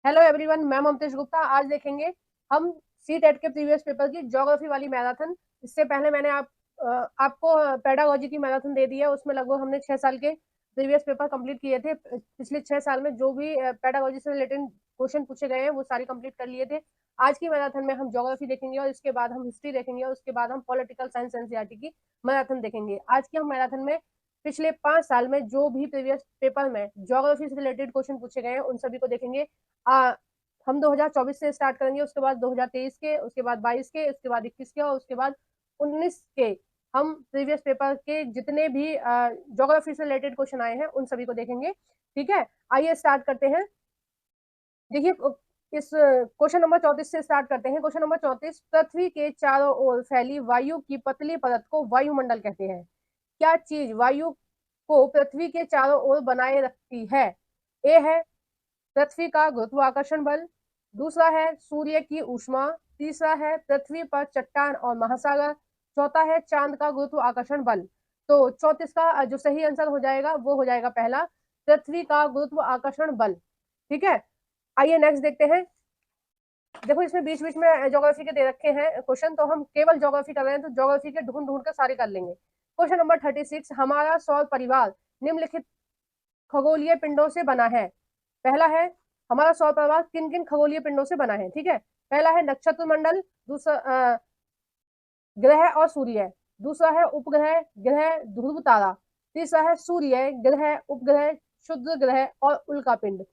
Hello everyone, मैं ममतेश गुप्ता। आज देखेंगे हम सी टेट के प्रीवियस पेपर की ज्योग्राफी वाली मैराथन। इससे पहले मैंने आपको पेडागोजी की मैराथन दे दी है। उसमें लगभग हमने 6 साल के प्रीवियस पेपर कंप्लीट किए थे। पिछले 6 साल में जो भी पेडागोजी से रिलेटेड क्वेश्चन पूछे गए हैं वो सारे कंप्लीट कर लिए थे। आज की मैराथन में हम ज्योग्राफी देखेंगे और इसके बाद हम हिस्ट्री देखेंगे और उसके बाद हम पॉलिटिकल साइंस एनसीईआरटी की मैराथन देखेंगे। आज की हम मैराथन में पिछले 5 साल में जो भी प्रीवियस पेपर में ज्योग्राफी से रिलेटेड क्वेश्चन पूछे गए हैं उन सभी को देखेंगे। हम 2024 से स्टार्ट करेंगे, उसके बाद 2023 के, उसके बाद 22 के, उसके बाद 21 के और उसके बाद 19 के। हम प्रीवियस पेपर के जितने भी ज्योग्राफी से रिलेटेड क्वेश्चन आए हैं उन सभी को देखेंगे। ठीक है, आइए स्टार्ट करते हैं। देखिए, इस क्वेश्चन नंबर 34 से स्टार्ट करते हैं। क्वेश्चन नंबर 34, पृथ्वी के चारों ओर फैली वायु की पतली परत को वायुमंडल कहते हैं। क्या चीज वायु को पृथ्वी के चारों ओर बनाए रखती है? ए है पृथ्वी का गुरुत्वाकर्षण बल, दूसरा है सूर्य की ऊष्मा, तीसरा है पृथ्वी पर चट्टान और महासागर, चौथा है चांद का गुरुत्वाकर्षण बल। तो 34 का जो सही आंसर हो जाएगा वो हो जाएगा पहला, पृथ्वी का गुरुत्वाकर्षण बल। ठीक है, आइए नेक्स्ट देखते हैं। देखो, इसमें बीच बीच में ज्योग्राफी के दे रखे हैं क्वेश्चन, तो हम केवल ज्योग्राफी कर रहे हैं तो ज्योग्राफी के ढूंढ ढूंढ कर सारे कर लेंगे। क्वेश्चन नंबर 36, हमारा सौर परिवार निम्नलिखित खगोलीय पिंडों से बना है। पहला है, हमारा सौर परिवार किन किन खगोलीय पिंडों से बना है। ठीक है, पहला है नक्षत्र मंडल, दूसरा ग्रह और सूर्य, दूसरा है उपग्रह, ग्रह, ध्रुव तारा, तीसरा है सूर्य, ग्रह, उपग्रह, क्षुद्र ग्रह और उल्का पिंड।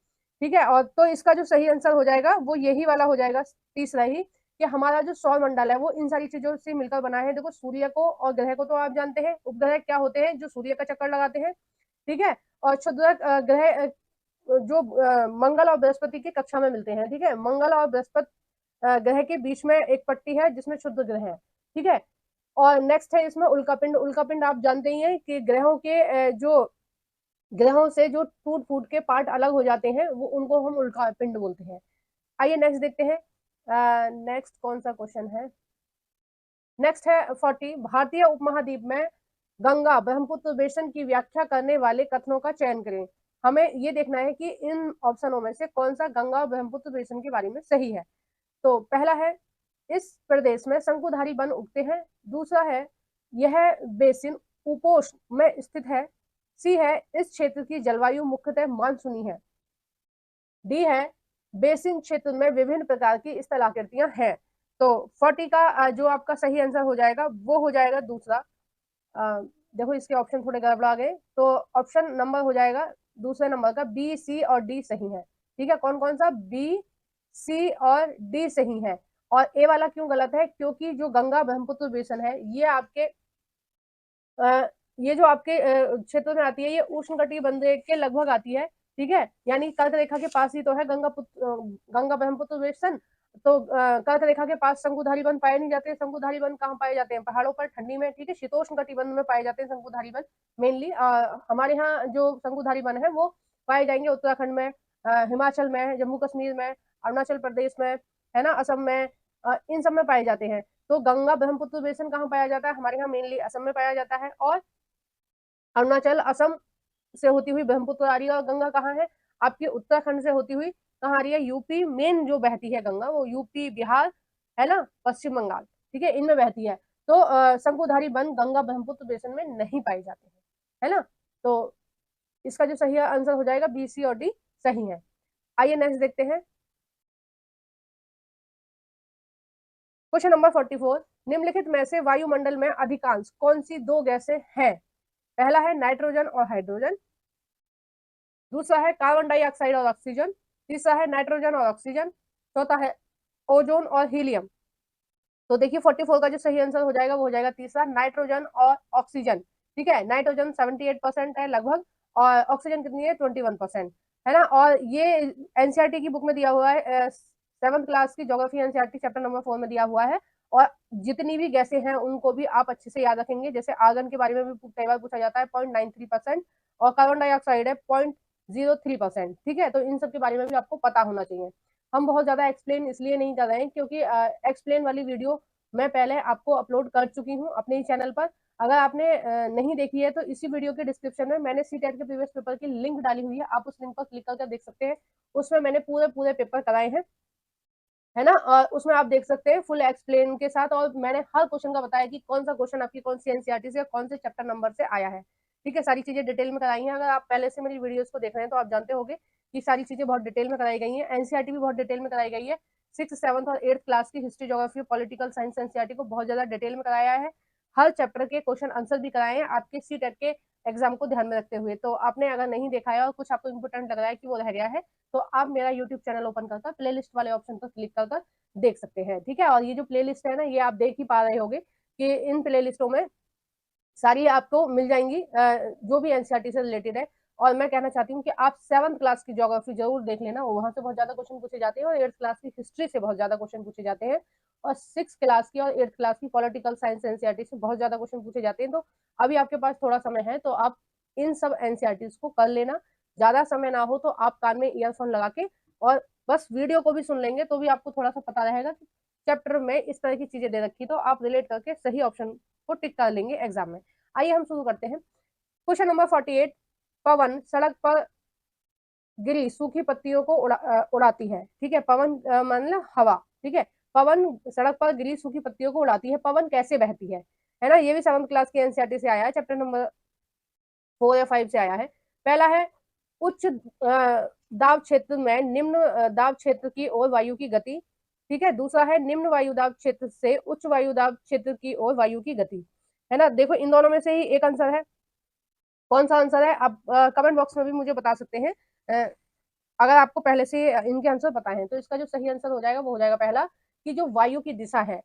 ठीक है, और तो इसका जो सही आंसर हो जाएगा वो यही वाला हो जाएगा, तीसरा ही, कि हमारा जो सौर मंडल है वो इन सारी चीजों से मिलकर बना है। देखो, सूर्य को और ग्रह को तो आप जानते हैं, उपग्रह क्या होते हैं, जो सूर्य का चक्कर लगाते हैं। ठीक है, और क्षुद्र ग्रह जो मंगल और बृहस्पति की कक्षा में मिलते हैं। ठीक है, मंगल और बृहस्पति ग्रह के बीच में एक पट्टी है जिसमें क्षुद्र ग्रह है। ठीक है, और नेक्स्ट है इसमें उल्कापिंड। उल्कापिंड आप जानते ही हैं कि ग्रहों से जो टूट फूट के पार्ट अलग हो जाते हैं वो उनको हम उल्कापिंड बोलते हैं। आइए नेक्स्ट देखते हैं। नेक्स्ट कौन सा क्वेश्चन है? नेक्स्ट है 40, भारतीय उपमहाद्वीप में गंगा ब्रह्मपुत्र बेसिन की व्याख्या करने वाले कथनों का चयन करें। हमें ये देखना है कि इन ऑप्शनों में से कौन सा गंगा और ब्रह्मपुत्र बेसिन के बारे में सही है। तो पहला है, इस प्रदेश में शंकुधारी वन उगते हैं। दूसरा है, यह बेसिन उपोष्ण में स्थित है। सी है, इस क्षेत्र की जलवायु मुख्यतः मानसूनी है। डी है, बेसिन क्षेत्र में विभिन्न प्रकार की स्थलाकृतियां हैं। तो 40 का जो आपका सही आंसर हो जाएगा वो हो जाएगा दूसरा। देखो, इसके ऑप्शन थोड़े गड़बड़ा गए, तो ऑप्शन नंबर हो जाएगा दूसरे नंबर का, बी, सी और डी सही है। ठीक है, कौन कौन सा? बी, सी और डी सही है। और ए वाला क्यों गलत है? क्योंकि जो गंगा ब्रह्मपुत्र बेसिन है ये जो आपके क्षेत्र में आती है, ये उष्णकटिबंधीय के लगभग आती है। ठीक है, यानी कर्क रेखा के पास ही तो है गंगा ब्रह्मपुत्र बेसिन। तो कर्क रेखा के पास शंकुधारी वन पाए नहीं जाते। शंकुधारी वन कहाँ पाए जाते हैं? पहाड़ों पर, ठंडी में। ठीक है, शीतोष्ण कटिबंध में पाए जाते हैं शंकुधारी वन मेनली। हमारे यहाँ जो शंकुधारी वन है वो पाए जाएंगे उत्तराखंड में, हिमाचल में, जम्मू कश्मीर में, अरुणाचल प्रदेश में, है ना, असम में, इन सब में पाए जाते हैं। तो गंगा ब्रह्मपुत्र बेसिन कहाँ पाया जाता है? हमारे यहाँ मेनली असम में पाया जाता है। और अरुणाचल, असम से होती हुई ब्रह्मपुत्र आ रही है। और गंगा कहाँ है? आपकी उत्तराखंड से होती हुई कहाँ आ रही है? यूपी। मेन जो बहती है गंगा वो यूपी, बिहार, है ना, पश्चिम बंगाल, ठीक है, इनमें बहती है। तो शंकुधारी वन गंगा ब्रह्मपुत्र बेसिन में नहीं पाए जाते हैं, है ना। तो इसका जो सही आंसर हो जाएगा बी, सी और डी सही है। आइए नेक्स्ट देखते हैं। क्वेश्चन नंबर 44, निम्नलिखित में से वायुमंडल में अधिकांश कौन सी दो गैसें हैं? पहला है नाइट्रोजन और हाइड्रोजन, दूसरा है कार्बन डाइऑक्साइड और ऑक्सीजन, तीसरा है नाइट्रोजन और ऑक्सीजन, चौथा है ओजोन और हीलियम। तो देखिए, 44 का जो सही आंसर हो जाएगा वो हो जाएगा तीसरा, नाइट्रोजन और ऑक्सीजन। ठीक है, नाइट्रोजन 78% है लगभग, और ऑक्सीजन कितनी है? 21%, है ना। और ये एनसीईआरटी की बुक में दिया हुआ है, 7th क्लास की ज्योग्राफी एनसीईआरटी चैप्टर नंबर 4 में दिया हुआ है। और जितनी भी गैसें हैं उनको भी आप अच्छे से याद रखेंगे। जैसे आर्गन के बारे में भी कई बार पूछा जाता है, 0.93%, और कार्बन डाइऑक्साइड है 0.03%। ठीक है, तो इन सब के बारे में भी आपको पता होना चाहिए। हम बहुत ज्यादा एक्सप्लेन इसलिए नहीं कर रहे हैं क्योंकि एक्सप्लेन वाली वीडियो मैं पहले आपको अपलोड कर चुकी हूँ अपने ही चैनल पर। अगर आपने नहीं देखी है तो इसी वीडियो के डिस्क्रिप्शन में मैंने सी टेट के प्रीवियस पेपर की लिंक डाली हुई है, आप उस लिंक पर क्लिक करके देख सकते हैं। उसमें मैंने पूरे पूरे पेपर कराए हैं, है ना। और उसमें आप देख सकते हैं फुल एक्सप्लेन के साथ, और मैंने हर क्वेश्चन का बताया कि कौन सा क्वेश्चन आपकी कौन सी एनसीईआरटी से कौन से चैप्टर नंबर से आया है। ठीक है, सारी चीजें डिटेल में कराई हैं। अगर आप पहले से मेरी वीडियोस को देख रहे हैं तो आप जानते होंगे कि सारी चीजें बहुत डिटेल में कराई गई हैं। एनसीईआरटी भी बहुत डिटेल में कराई गई है। 6th, 7th और 8th क्लास की history, geography, political science NCERT को बहुत ज्यादा डिटेल में कराया है। हर चैप्टर के क्वेश्चन आंसर भी कराए हैं आपके सीटेट के एग्जाम को ध्यान में रखते हुए। तो आपने अगर नहीं देखा है और कुछ आपको इंपोर्टेंट लग रहा है कि वो रह गया है, तो आप मेरा यूट्यूब चैनल ओपन कर प्ले लिस्ट वाले ऑप्शन पर क्लिक कर देख सकते हैं। ठीक है, और ये जो प्ले लिस्ट है ना, ये आप देख ही पा रहे होंगे कि इन प्ले लिस्टों में सारी आपको मिल जाएंगी जो भी एनसीईआरटी से रिलेटेड है। और मैं कहना चाहती हूँ कि आप 7th क्लास की ज्योग्राफी जरूर देख लेना, वहां से बहुत ज्यादा क्वेश्चन पूछे जाते हैं, और 8th क्लास की हिस्ट्री से बहुत ज्यादा क्वेश्चन पूछे जाते हैं, और 6th क्लास की और 8th क्लास की पॉलिटिकल साइंस एनसीईआरटी से बहुत ज्यादा क्वेश्चन पूछे जाते हैं। तो अभी आपके पास थोड़ा समय है, तो आप इन सब एनसीईआरटी को कर लेना। ज्यादा समय ना हो तो आप कान में ईयरफोन लगा के और बस वीडियो को भी सुन लेंगे तो भी आपको थोड़ा सा पता रहेगा कि चैप्टर में इस तरह की चीजें दे रखी, तो आप रिलेट करके सही ऑप्शन को टिक कर लेंगे एग्जाम में। आइए हम शुरू करते हैं। क्वेश्चन नंबर 48, पवन सड़क पर गिरी सूखी पत्तियों को उड़ाती है। ठीक है, पवन मतलब हवा। ठीक है, पवन सड़क पर गिरी सूखी पत्तियों को उड़ाती है, पवन कैसे बहती है ना। ये भी 7th क्लास के एनसीईआरटी से आया है, चैप्टर नंबर 4 या 5 से आया है। पहला है उच्च दाब क्षेत्र में निम्न दाब क्षेत्र की ओर वायु की गति। ठीक है, दूसरा है निम्न वायु दाब क्षेत्र से उच्च वायु दाब क्षेत्र की ओर वायु की गति, है ना। देखो इन दोनों में से ही एक आंसर है, कौन सा आंसर है आप कमेंट बॉक्स में भी मुझे बता सकते हैं। अगर आपको पहले से इनके आंसर पता है तो इसका जो सही आंसर हो जाएगा वो हो जाएगा पहला, कि जो वायु की दिशा है,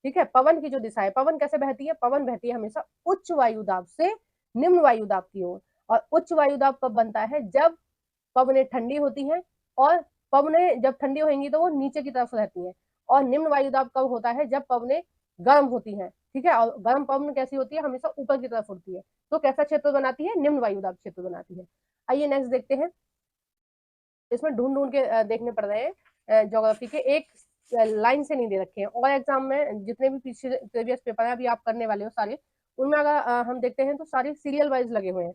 ठीक है, पवन की जो दिशा है, पवन कैसे बहती है, पवन बहती है हमेशा उच्च वायु दाब से निम्न वायु दाब की ओर। और उच्च वायु दाब कब बनता है, जब पवनें ठंडी होती हैं, और पवनें जब ठंडी होंगी तो वो नीचे की तरफ रहती हैं। और निम्न वायु दाब कब होता है, जब पवनें गर्म होती हैं। ठीक है, और गर्म पवन कैसी होती है, हमेशा ऊपर की तरफ उड़ती है, तो कैसा क्षेत्र बनाती है, निम्न वायु दाब क्षेत्र बनाती है। आइए नेक्स्ट देखते हैं। इसमें ढूंढ ढूंढ के देखने पड़ रहे हैं, ज्योग्राफी के एक लाइन से नहीं दे रखे हैं। और एग्जाम में जितने भी पीछे प्रीवियस पेपर है अभी आप करने वाले हो सारे, उनमें अगर हम देखते हैं तो सारे सीरियल वाइज लगे हुए हैं।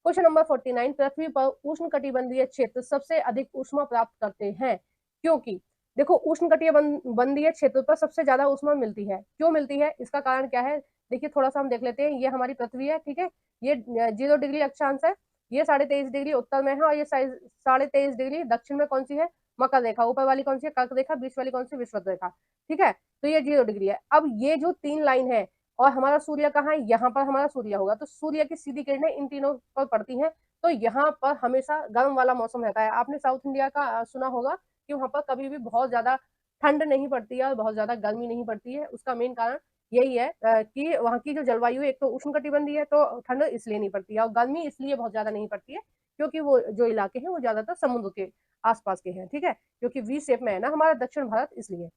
क्वेश्चन नंबर 49, पृथ्वी पर उष्ण कटिबंधीय क्षेत्र सबसे अधिक ऊष्मा प्राप्त करते हैं, क्योंकि देखो उष्ण कटिबंधीय क्षेत्र पर सबसे ज्यादा ऊष्मा मिलती है, क्यों मिलती है, इसका कारण क्या है। देखिए थोड़ा सा हम देख लेते हैं। ये हमारी पृथ्वी है, ठीक है, ये 0 डिग्री अक्षांश है, ये 23.5 डिग्री उत्तर में है, और ये 23.5 डिग्री दक्षिण में कौन सी है, मकर रेखा। ऊपर वाली कौन सी है, कर्क रेखा। बीच वाली कौन सी, विषुवत रेखा। ठीक है, तो ये 0 डिग्री है। अब ये जो 3 लाइन है, और हमारा सूर्य कहाँ है, यहाँ पर हमारा सूर्य होगा, तो सूर्य की सीधी किरणें इन तीनों पर पड़ती हैं, तो यहाँ पर हमेशा गर्म वाला मौसम रहता है। आपने साउथ इंडिया का सुना होगा कि वहां पर कभी भी बहुत ज्यादा ठंड नहीं पड़ती है और बहुत ज्यादा गर्मी नहीं पड़ती है। उसका मेन कारण यही है कि वहाँ की जो जलवायु एक तो उष्ण कटिबंधीय है, तो ठंड इसलिए नहीं पड़ती है, और गर्मी इसलिए बहुत ज्यादा नहीं पड़ती है क्योंकि वो जो इलाके हैं वो ज्यादातर समुद्र के आसपास के हैं। ठीक है, क्योंकि वी शेप में है ना हमारा दक्षिण भारत, इसलिए।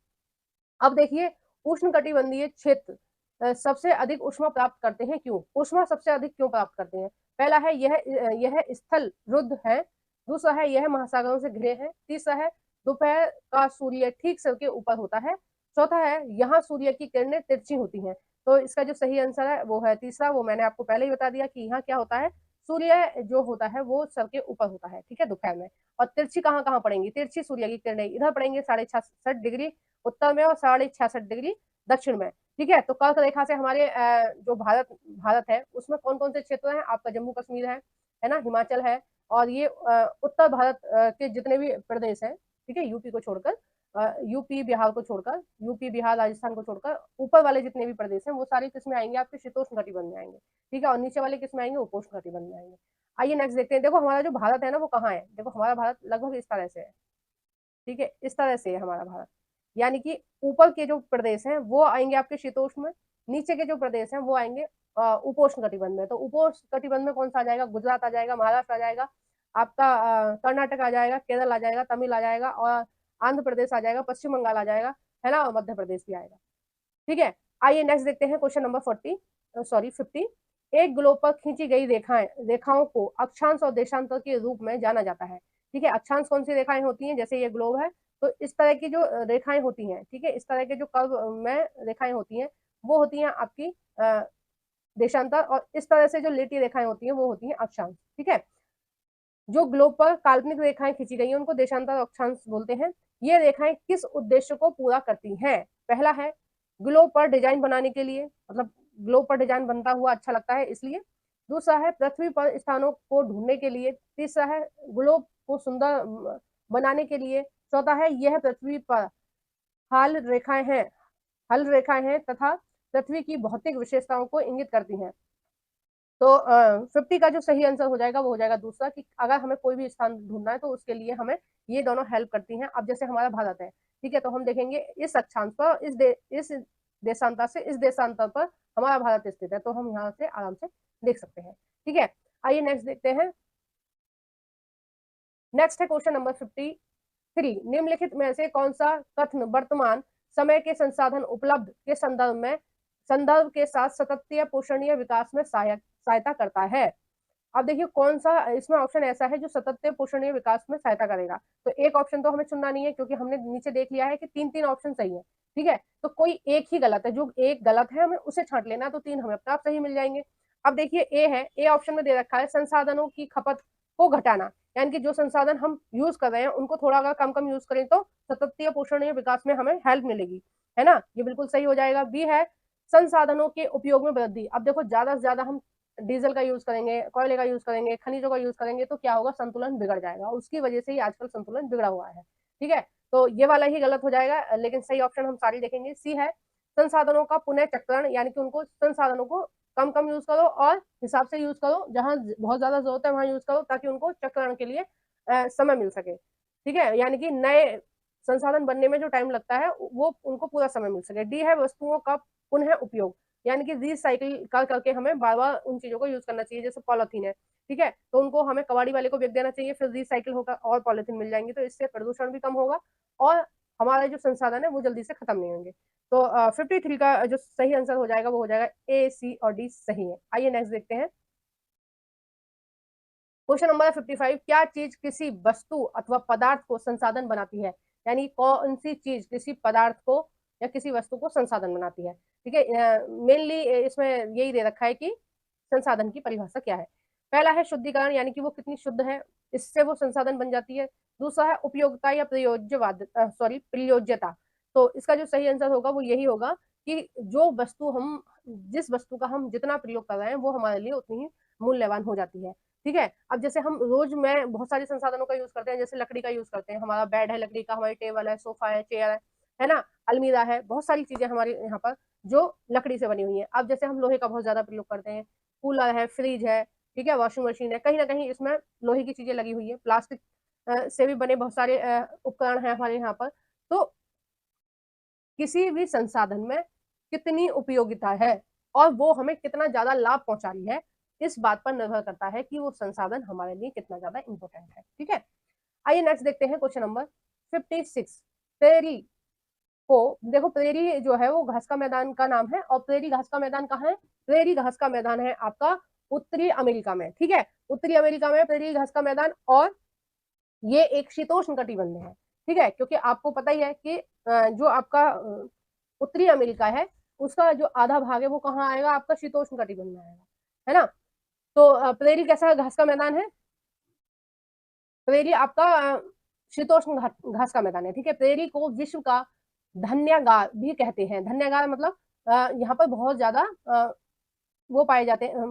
अब देखिए उष्ण कटिबंधीय क्षेत्र सबसे अधिक उष्मा प्राप्त करते हैं, क्यों, उष्मा सबसे अधिक क्यों प्राप्त करते हैं। पहला है यह स्थल रुद्ध है, दूसरा है यह महासागरों से घिरे हैं, तीसरा है दोपहर का सूर्य ठीक सर के ऊपर होता है, चौथा है यहाँ सूर्य की किरणें तिरछी होती हैं। तो इसका जो सही आंसर है वो है तीसरा। वो मैंने आपको पहले ही बता दिया कि यहाँ क्या होता है, सूर्य जो होता है वो सर के ऊपर होता है, ठीक है, दोपहर में। और तिरछी कहाँ कहाँ पड़ेंगी, तिरछी सूर्य की किरणें इधर पड़ेंगे 66.5 डिग्री उत्तर में और 66.5 डिग्री दक्षिण में। ठीक है, तो कर्क रेखा से हमारे जो भारत भारत है उसमें कौन कौन से क्षेत्र हैं, आपका जम्मू कश्मीर है ना, हिमाचल है, और ये उत्तर भारत के जितने भी प्रदेश हैं, ठीक है, यूपी को छोड़कर, यूपी बिहार को छोड़कर, यूपी बिहार राजस्थान को छोड़कर ऊपर वाले जितने भी प्रदेश हैं वो सारे किस में आएंगे, आपके शीतोष्ण कटिबंध में आएंगे। ठीक है, और नीचे वाले किस में आएंगे, उपोष्ण कटिबंध में आएंगे। आइए नेक्स्ट देखते हैं। देखो हमारा जो भारत है ना वो कहाँ है, देखो हमारा भारत लगभग इस तरह से है। ठीक है, इस तरह से है हमारा भारत, यानी कि ऊपर के जो प्रदेश हैं वो आएंगे आपके शीतोष्ण में, नीचे के जो प्रदेश हैं वो आएंगे उपोष्ण कटिबंध में। तो उपोष्ण कटिबंध में कौन सा आ जाएगा, गुजरात आ जाएगा, महाराष्ट्र आ जाएगा, आपका कर्नाटक आ जाएगा, केरल आ जाएगा, तमिल आ जाएगा, और आंध्र प्रदेश आ जाएगा, पश्चिम बंगाल आ जाएगा, है ना, और मध्य प्रदेश भी आएगा। ठीक है, आइए नेक्स्ट देखते हैं क्वेश्चन नंबर 50। एक ग्लोब पर खींची गई रेखाओं को अक्षांश और देशांतर के रूप में जाना जाता है। ठीक है, अक्षांश कौन सी रेखाएं होती हैं, जैसे ये ग्लोब है तो इस तरह की जो रेखाएं होती हैं, ठीक है, इस तरह के जो कर्व में रेखाएं होती हैं वो होती हैं आपकी देशांतर, और इस तरह से जो लेटी रेखाएं होती हैं वो होती हैं अक्षांश। ठीक है, जो ग्लोब पर काल्पनिक रेखाएं खींची गई हैं उनको देशांतर अक्षांश बोलते हैं। ये रेखाएं किस उद्देश्य को पूरा करती हैं? पहला है ग्लोब पर डिजाइन बनाने के लिए, मतलब ग्लोब पर डिजाइन बनता हुआ अच्छा लगता है इसलिए। दूसरा है पृथ्वी पर स्थानों को ढूंढने के लिए। तीसरा है ग्लोब को सुंदर बनाने के लिए। चौथा है यह पृथ्वी पर हाल रेखाएं हैं हल रेखाएं हैं तथा पृथ्वी की भौतिक विशेषताओं को इंगित करती हैं। तो 50 का जो सही आंसर हो जाएगा वो हो जाएगा दूसरा, कि अगर हमें कोई भी स्थान ढूंढना है तो उसके लिए हमें ये दोनों हेल्प करती हैं। अब जैसे हमारा भारत है, ठीक है, तो हम देखेंगे इस अक्षांश पर इस देशांतर से इस देशांतर पर हमारा भारत स्थित है, तो हम यहाँ से आराम से देख सकते हैं। ठीक है, आइए नेक्स्ट देखते हैं। नेक्स्ट है क्वेश्चन नंबर 53। निम्नलिखित में से कौन सा कथन वर्तमान समय के संसाधन उपलब्ध के संदर्भ के साथ सतत पोषणीय विकास में सहायता करता है? अब देखिए कौन सा इसमें ऑप्शन ऐसा है जो सतत पोषणीय विकास में सहायता करेगा। तो एक ऑप्शन तो हमें चुनना नहीं है, क्योंकि हमने नीचे देख लिया है कि तीन तीन ऑप्शन सही है। ठीक है, तो कोई एक ही गलत है, जो एक गलत है हमें उसे छांट लेना, तो तीन हमें अपने आप सही मिल जाएंगे। अब देखिए ए है, ए ऑप्शन में दे रखा है संसाधनों की खपत को घटाना, यानी कि जो संसाधन हम यूज कर रहे हैं उनको थोड़ा अगर कम कम यूज करें तो सतत पोषणीय विकास में हमें हेल्प मिलेगी, है ना, ये बिल्कुल सही हो जाएगा। बी है संसाधनों के उपयोग में वृद्धि। अब देखो ज्यादा से ज्यादा हम डीजल का यूज करेंगे, कोयले का यूज करेंगे, खनिजों का यूज करेंगे तो क्या होगा, संतुलन बिगड़ जाएगा। उसकी वजह से ही आजकल संतुलन बिगड़ा हुआ है। ठीक है, तो ये वाला ही गलत हो जाएगा, लेकिन सही ऑप्शन हम सारी देखेंगे। सी है संसाधनों का पुनः चक्रण, यानी कि उनको संसाधनों को कम कम यूज करो और हिसाब से यूज करो, जहां बहुत ज्यादा जरूरत है वहां यूज करो, ताकि उनको चक्रण के लिए समय मिल सके। ठीक है, यानी कि नए संसाधन बनने में जो टाइम लगता है वो उनको पूरा समय मिल सके। डी है वस्तुओं का पुनः उपयोग, यानी कि रिसाइकिल कर करके हमें बार बार उन चीजों को यूज करना चाहिए। जैसे पॉलिथीन है, ठीक है, तो उनको हमें कबाड़ी वाले को बेच देना चाहिए, फिर रिसाइकिल होकर और पॉलिथीन मिल जाएंगे, तो इससे प्रदूषण भी कम होगा और हमारे जो संसाधन है वो जल्दी से खत्म नहीं होंगे। तो 53 का जो सही आंसर हो जाएगा वो हो जाएगा ए, सी और डी सही है। आइए नेक्स्ट देखते हैं क्वेश्चन नंबर 55। क्या चीज किसी वस्तु अथवा पदार्थ को संसाधन बनाती है? यानी कौन सी चीज किसी पदार्थ को या किसी वस्तु को संसाधन बनाती है? ठीक है, मेनली इसमें यही दे रखा है कि संसाधन की परिभाषा क्या है। पहला है शुद्धिकरण, यानी कि वो कितनी शुद्ध है, इससे वो संसाधन बन जाती है। दूसरा है उपयोगिता या प्रयोज्यता। तो इसका जो सही आंसर होगा वो यही होगा कि जो वस्तु हम जिस वस्तु का हम जितना प्रयोग कर रहे हैं वो हमारे लिए उतनी ही मूल्यवान हो जाती है। ठीक है, अब जैसे हम रोज में बहुत सारे संसाधनों का यूज करते हैं, जैसे लकड़ी का यूज करते हैं, हमारा बेड है लकड़ी का, हमारी टेबल है, सोफा है, चेयर है ना, अलमीरा है, बहुत सारी चीजें हमारे यहाँ पर जो लकड़ी से बनी हुई है। अब जैसे हम लोहे का बहुत ज्यादा प्रयोग करते हैं, कूलर है, फ्रिज है, ठीक है, वॉशिंग मशीन है, कहीं ना कहीं इसमें लोहे की चीजें लगी हुई है। प्लास्टिक से भी बने बहुत सारे उपकरण है हमारे यहाँ पर। तो किसी भी संसाधन में कितनी उपयोगिता है और वो हमें कितना ज्यादा लाभ पहुंचा रही है, इस बात पर निर्भर करता है कि वो संसाधन हमारे लिए कितना ज्यादा इंपॉर्टेंट है। ठीक है, आइए नेक्स्ट देखते हैं क्वेश्चन नंबर 56। प्रेरी को देखो, प्रेरी जो है वो घास का मैदान का नाम है, और प्रेरी घास का मैदान कहाँ है? प्रेरी घास का मैदान है आपका उत्तरी अमेरिका में। ठीक है, उत्तरी अमेरिका में प्रेरी घास का मैदान, और ये एक शीतोष्ण कटिबंध है। ठीक है, क्योंकि आपको पता ही है कि जो आपका उत्तरी अमेरिका है उसका जो आधा भाग है वो कहाँ आएगा, आपका शीतोष्ण कटिबंध में आएगा, है ना। तो प्रेरी कैसा घास का मैदान है? प्रेरी आपका शीतोष्ण घास का मैदान है। ठीक है, प्रेरी को विश्व का धन्यागार भी कहते हैं। धन्यागार मतलब यहाँ पर बहुत ज्यादा वो पाए जाते हैं,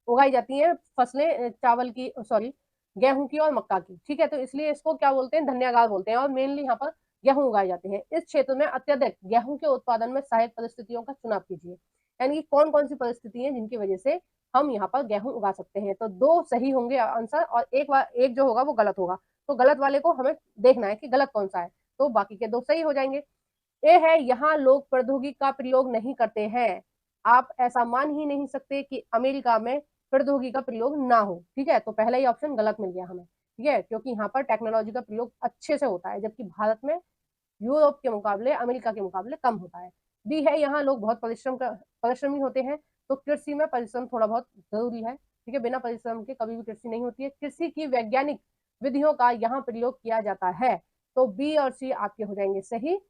उगाई जाती हैं फसलें, चावल की, सॉरी, गेहूं की और मक्का की। ठीक है, तो इसलिए इसको क्या बोलते हैं, धन्यागार बोलते हैं, और मेनली यहाँ पर गेहूं उगाए जाते हैं। इस क्षेत्र में अत्यधिक गेहूं के उत्पादन में सहायक परिस्थितियों का चुनाव कीजिए, यानी कि कौन कौन सी परिस्थिति है जिनकी वजह से हम यहाँ पर गेहूं उगा सकते हैं। तो दो सही होंगे आंसर, और एक जो होगा वो गलत होगा। तो गलत वाले को हमें देखना है कि गलत कौन सा है, तो बाकी के दो सही हो जाएंगे। ए है यहाँ लोग प्रौद्योगिकी का प्रयोग नहीं करते हैं। आप ऐसा मान ही नहीं सकते कि अमेरिका में प्रौद्योगिकी का प्रयोग ना हो। ठीक है, तो पहला ही ऑप्शन गलत मिल गया हमें। ठीक है, क्योंकि यहाँ पर टेक्नोलॉजी का प्रयोग अच्छे से होता है, जबकि भारत में यूरोप के मुकाबले, अमेरिका के मुकाबले कम होता है। बी है यहाँ लोग बहुत परिश्रमी होते हैं। तो कृषि में परिश्रम थोड़ा बहुत जरूरी है। ठीक है, बिना परिश्रम के कभी भी कृषि नहीं होती है। कृषि की वैज्ञानिक विधियों का यहाँ प्रयोग किया जाता है। तो बी और सी आपके हो जाएंगे सही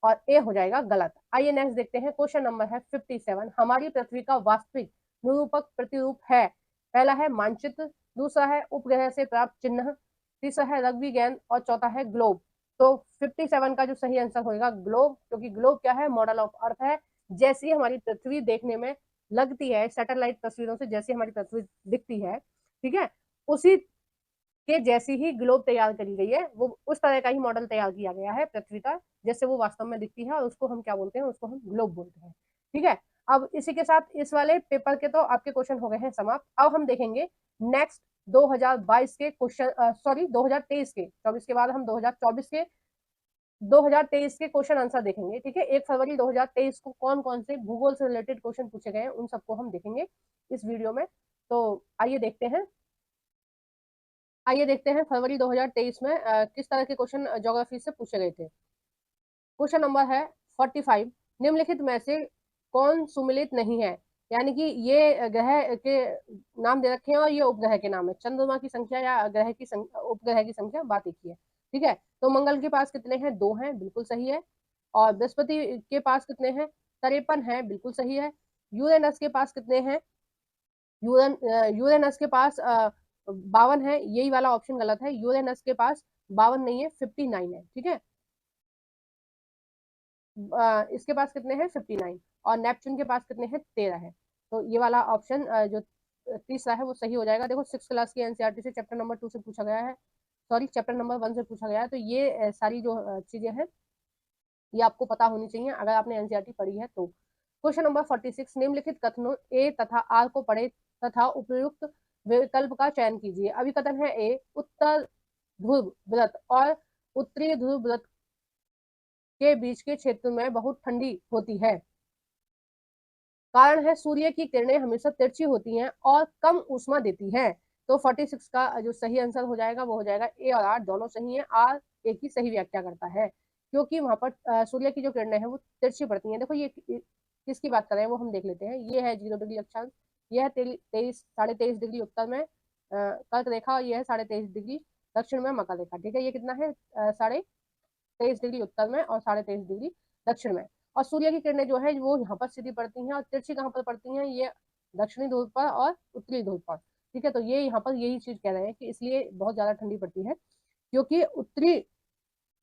और ए हो जाएगा गलत। आइए नेक्स्ट देखते हैं क्वेश्चन नंबर है 57। हमारी पृथ्वी का वास्तविक निरूपक प्रतिरूप है। पहला है मानचित्र, दूसरा है उपग्रह से प्राप्त चिन्ह, तीसरा है रग्बी गेंद और चौथा है ग्लोब। तो 57 का जो सही आंसर होगा ग्लोब, क्योंकि ग्लोब क्या है, मॉडल ऑफ अर्थ है। जैसी हमारी पृथ्वी देखने में लगती है सैटेलाइट तस्वीरों से, जैसी हमारी पृथ्वी दिखती है, ठीक है, उसी के जैसी ही ग्लोब तैयार करी गई है, वो उस तरह का ही मॉडल तैयार किया गया है पृथ्वी का, जैसे वो वास्तव में दिखती है, और उसको हम क्या बोलते हैं, उसको हम ग्लोब बोलते हैं। ठीक है, अब इसी के साथ इस वाले पेपर के तो आपके क्वेश्चन हो गए हैं समाप्त। अब हम देखेंगे नेक्स्ट 2022 के क्वेश्चन, सॉरी 2023 के, 24 के बाद हम 2023 के क्वेश्चन आंसर देखेंगे। ठीक है, 1 फरवरी 2023 को कौन कौन से भूगोल से रिलेटेड क्वेश्चन पूछे गए हैं उन सबको हम देखेंगे इस वीडियो में। तो आइए देखते हैं, फरवरी 2023 में किस तरह के क्वेश्चन ज्योग्राफी से पूछे गए थे। क्वेश्चन नंबर है 45, निम्नलिखित में से कौन सुमेलित नहीं है, यानी कि ये ग्रह के नाम दे रखे हैं और ये उपग्रह के नाम है, चंद्रमा की संख्या या ग्रह की उपग्रह की संख्या बात एक ही है। ठीक है, तो मंगल के पास कितने हैं, 2 हैं, बिल्कुल सही है। और बृहस्पति के पास कितने हैं, 53 है, बिल्कुल सही है। यूरेनस के पास कितने हैं, यूरेनस के पास 52 है, यही वाला ऑप्शन गलत है, यूरेनस के पास 52 नहीं है, 59 है। ठीक है, इसके पास कितने हैं, 59। और नेपच्यून के पास कितने हैं, 13 है। तो ये वाला ऑप्शन जो तीसरा है वो सही हो जाएगा। देखो 6 क्लास की एनसीईआरटी से चैप्टर नंबर 2 से पूछा गया है, सॉरी चैप्टर नंबर 1 से पूछा गया है। तो ये सारी जो चीजें हैं ये आपको पता होनी चाहिए अगर आपने एनसीईआरटी पढ़ी है तो। क्वेश्चन नंबर 46, निम्नलिखित कथनों ए तथा आर को पढ़े तथा उपयुक्त विकल्प का चयन कीजिए। अभिकथन है ए, उत्तर ध्रुव व्रत और उत्तरी ध्रुव व्रत के बीच के क्षेत्र में बहुत ठंडी होती है। कारण है सूर्य की किरणें हमेशा तिरछी होती हैं और कम ऊष्मा देती हैं। तो 46 का जो सही आंसर हो जाएगा वो हो जाएगा ए और आर दोनों सही हैं। आर ए की सही व्याख्या करता है, क्योंकि वहां पर सूर्य की जो किरणें हैं वो तिरछी पड़ती हैं। देखो ये किसकी बात कर रहे हैं वो हम देख लेते हैं। ये है 0 डिग्री अक्षांश, यह है 23.5 डिग्री उत्तर में कर्क रेखा, और यह है 23.5 डिग्री दक्षिण में मकर रेखा। ठीक है, ये कितना है 23.5 डिग्री उत्तर में और 23.5 डिग्री दक्षिण में। और सूर्य की किरणें जो है वो यहाँ पर सीधी पड़ती हैं, और तिरछी कहाँ पर पड़ती हैं, ये दक्षिणी ध्रुव पर और उत्तरी ध्रुव पर। ठीक है, तो ये यहाँ पर यही चीज कह रहे हैं कि इसलिए बहुत ज्यादा ठंडी पड़ती है, क्योंकि उत्तरी